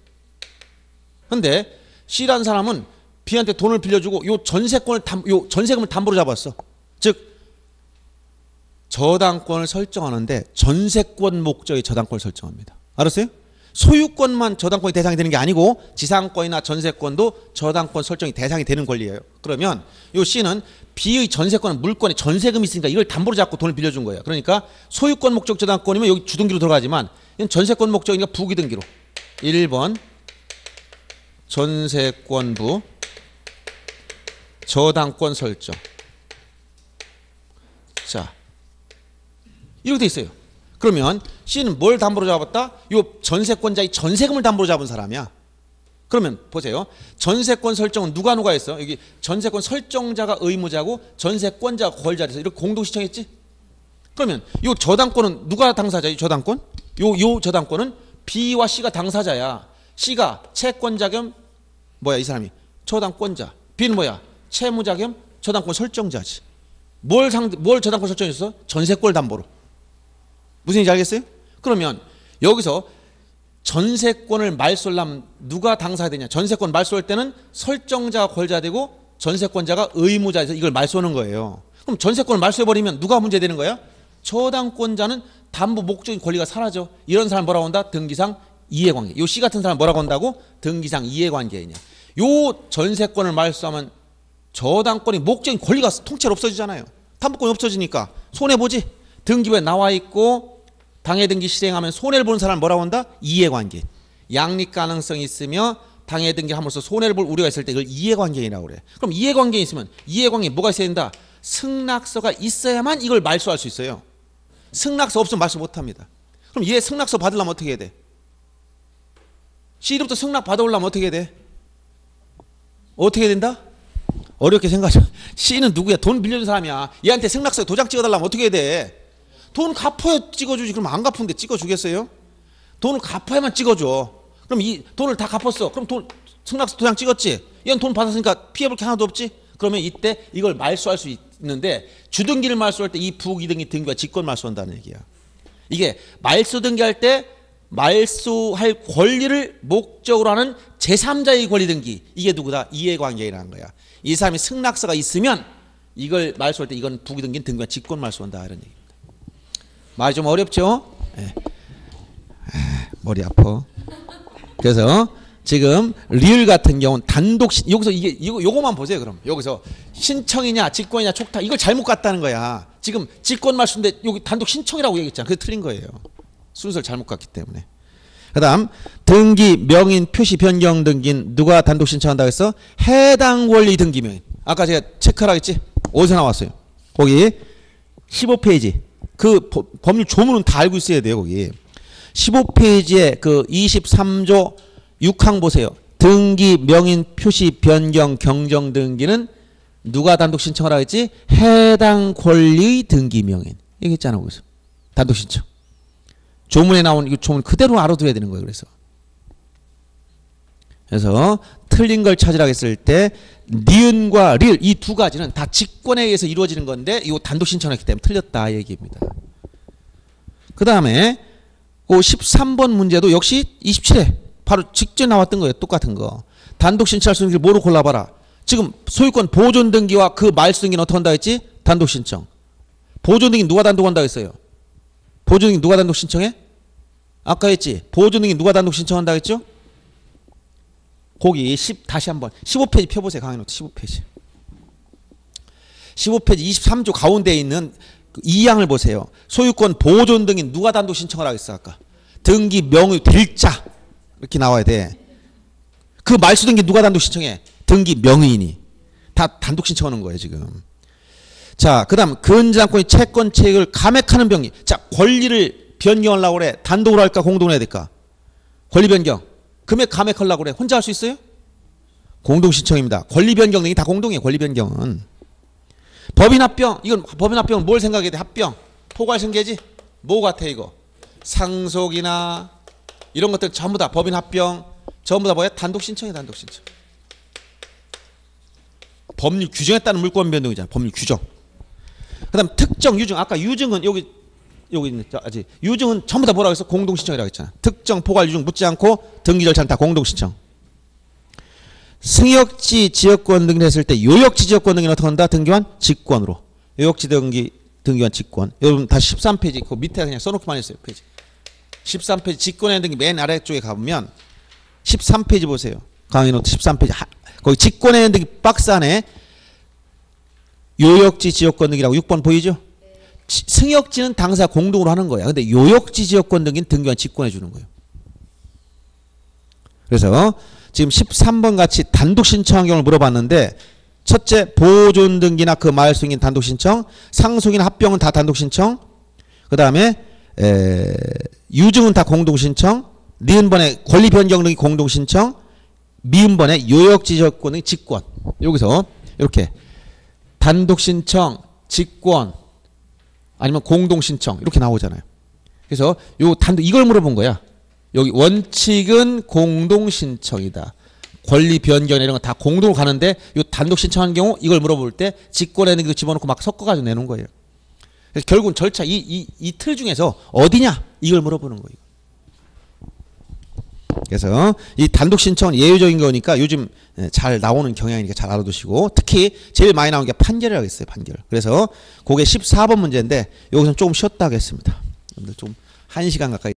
근데 C라는 사람은 B한테 돈을 빌려주고 요 전세금을 담보로 잡았어. 즉 저당권을 설정하는데 전세권 목적의 저당권을 설정합니다. 알았어요? 소유권만 저당권이 대상이 되는 게 아니고 지상권이나 전세권도 저당권 설정이 대상이 되는 권리예요. 그러면 요 C는 B의 전세권은 물권에 전세금이 있으니까 이걸 담보로 잡고 돈을 빌려준 거예요. 그러니까 소유권 목적 저당권이면 여기 주등기로 들어가지만 이건 전세권 목적이니까 부기등기로 1번 전세권부 저당권 설정. 자, 이렇게 돼 있어요. 그러면 C는 뭘 담보로 잡았다? 요 전세권자의 전세금을 담보로 잡은 사람이야. 그러면 보세요. 전세권 설정은 누가 했어? 여기 전세권 설정자가 의무자고 전세권자가 권리자에서 이렇게 공동 신청했지? 그러면 요 저당권은 누가 당사자야? 저당권? 요 저당권은 B와 C가 당사자야. C가 채권자 겸 뭐야 이 사람이? 저당권자. B는 뭐야? 채무자 겸 저당권 설정자지. 뭘 저당권 설정했어? 전세권을 담보로. 무슨 얘기인지 알겠어요? 그러면 여기서 전세권을 말소하려면 누가 당사해야 되냐? 전세권 말소할 때는 설정자가 권리자 되고 전세권자가 의무자에서 이걸 말소하는 거예요. 그럼 전세권을 말소해버리면 누가 문제되는 거야? 저당권자는 담보 목적인 권리가 사라져. 이런 사람 뭐라고 한다? 등기상 이해관계. 요 C 같은 사람 뭐라고 한다고? 등기상 이해관계이냐. 요 전세권을 말소하면 저당권이 목적인 권리가 통째로 없어지잖아요. 담보권이 없어지니까 손해보지. 등기부에 나와 있고 당해등기 실행하면 손해를 보는 사람을 뭐라고 한다? 이해관계. 양립 가능성이 있으며 당해등기 함으로써 손해를 볼 우려가 있을 때 이걸 이해관계라고 그래. 그럼 이해관계에 있으면 이해관계에 뭐가 있어야 된다? 승낙서가 있어야만 이걸 말소할 수 있어요. 승낙서 없으면 말소 못합니다. 그럼 얘 승낙서 받으려면 어떻게 해야 돼? C로부터 승낙 받아오려면 어떻게 해야 돼? 어떻게 해야 된다? 어렵게 생각하죠. C는 누구야? 돈 빌려준 사람이야. 얘한테 승낙서 도장 찍어달라면 어떻게 해야 돼? 돈 갚아야 찍어주지. 그럼 안 갚은데 찍어주겠어요? 돈을 갚아야만 찍어줘. 그럼 이 돈을 다 갚았어. 그럼 돈 승낙서 도장 찍었지? 얘는 돈 받았으니까 피해볼 게 하나도 없지? 그러면 이때 이걸 말소할 수 있는데 주등기를 말소할 때 이 부기등기 등기와 직권 말소한다는 얘기야. 이게 말소 등기할 때 말소할 권리를 목적으로 하는 제3자의 권리 등기. 이게 누구다? 이해관계라는 거야. 이 사람이 승낙서가 있으면 이걸 말소할 때 이건 부기등기 등기와 직권 말소한다 이런 얘기입니다. 말이 좀 어렵죠? 네. 머리 아파. 그래서 지금 리을 같은 경우는 단독 여기서 요거만 보세요. 그럼 여기서 신청이냐 직권이냐 촉탁 이걸 잘못 갔다는 거야. 지금 직권 말소인데 여기 단독 신청이라고 얘기했잖아. 그래서 틀린 거예요. 순서를 잘못 갔기 때문에. 그다음 등기 명인 표시 변경 등기는 누가 단독 신청한다고 했어? 해당 권리 등기 명인. 아까 제가 체크하라 했지? 어디서 나왔어요? 거기 15페이지. 그 법률 조문은 다 알고 있어야 돼요. 거기 15페이지에 그 23조 6항 보세요. 등기 명인 표시 변경 경정 등기는 누가 단독 신청하라 했지? 해당 권리 등기 명인. 얘기했잖아. 거기서 단독 신청. 조문에 나온 이 조문 그대로 알아둬야 되는 거예요. 그래서 틀린 걸 찾으라고 했을 때 니은과 릴 이 두 가지는 다 직권에 의해서 이루어지는 건데 이거 단독 신청했기 때문에 틀렸다 얘기입니다. 그 다음에 그 13번 문제도 역시 27회 바로 직전 나왔던 거예요. 똑같은 거. 단독 신청할 수 있는 길 뭐로 골라봐라. 지금 소유권 보존 등기와 그 말소 등기는 어떻게 한다고 했지? 단독 신청. 보존 등기 누가 단독한다고 했어요? 보존 등기 누가 단독 신청해? 아까 했지? 보존 등기 누가 단독 신청한다고 했죠? 거기 다시 한번 15페이지 펴보세요. 강의노트 15페이지. 15페이지 23조 가운데에 있는 2항을 보세요. 소유권 보존 등기 누가 단독 신청을 하겠어? 아까 등기 명의 될 자 이렇게 나와야 돼. 그 말소 등기 누가 단독 신청해? 등기 명의인이. 다 단독 신청하는 거예요 지금. 자, 그 다음 근저당권이 채권채익을 감액하는 병리. 자, 권리를 변경하려고 그래. 단독으로 할까 공동으로 해야 될까? 권리 변경. 금액 감액하려고 그래. 혼자 할 수 있어요? 공동 신청입니다. 권리 변경 등이 다 공동이에요. 권리 변경은. 법인 합병. 이건 법인 합병은 뭘 생각해야 돼? 합병. 포괄승계지? 뭐 같아 이거? 상속이나 이런 것들 전부 다 법인 합병. 전부 다 뭐야? 단독 신청이야. 단독 신청. 법률 규정에 따른 물권 변동이잖아. 법률 규정. 그 다음 특정 유증. 아까 유증은 여기 있는 아직 유증은 전부 다 뭐라고 했어? 공동 신청이라고 했잖아. 특정 포괄 유증 묻지 않고 등기 절차는 다 공동 신청. 승역지 지역권 등기를 했을 때 요역지 지역권 등기는 어떻게 한다? 등기환 직권으로. 요역지 등기환 직권. 여러분 다시 13페이지 그 밑에 그냥 써놓기만 했어요. 페이지. 13페이지 직권의 등기 맨 아래쪽에 가보면 13페이지 보세요. 강의 노트 13페이지 거기 직권의 등기 박스 안에 요역지 지역권 등기라고 6번 보이죠? 승역지는 당사 공동으로 하는 거야. 근데 요역지 지역권 등기는 등기관 직권해 주는 거예요. 그래서 지금 13번 같이 단독 신청한 경우를 물어봤는데 첫째 보존 등기나 그 마을 승인 단독 신청, 상속이나 합병은 다 단독 신청, 그 다음에 유증은 다 공동 신청, 니은번에 권리 변경 등기 공동 신청, 미음번에 요역지 지역권 등기 직권. 여기서 이렇게 단독 신청, 직권 아니면 공동 신청 이렇게 나오잖아요. 그래서 요 단독 이걸 물어본 거야. 여기 원칙은 공동 신청이다. 권리 변경 이런 거 다 공동으로 가는데 요 단독 신청한 경우 이걸 물어볼 때 직권의 등기도 집어넣고 막 섞어가지고 내놓은 거예요. 그래서 결국은 절차 이 틀 중에서 어디냐 이걸 물어보는 거예요. 그래서 이 단독 신청은 예외적인 거니까 요즘 잘 나오는 경향이니까 잘 알아두시고 특히 제일 많이 나오는 게 판결이라고 했어요. 판결. 그래서 그게 14번 문제인데 여기서 조금 쉬었다 하겠습니다. 여러분들 좀 1시간 가까이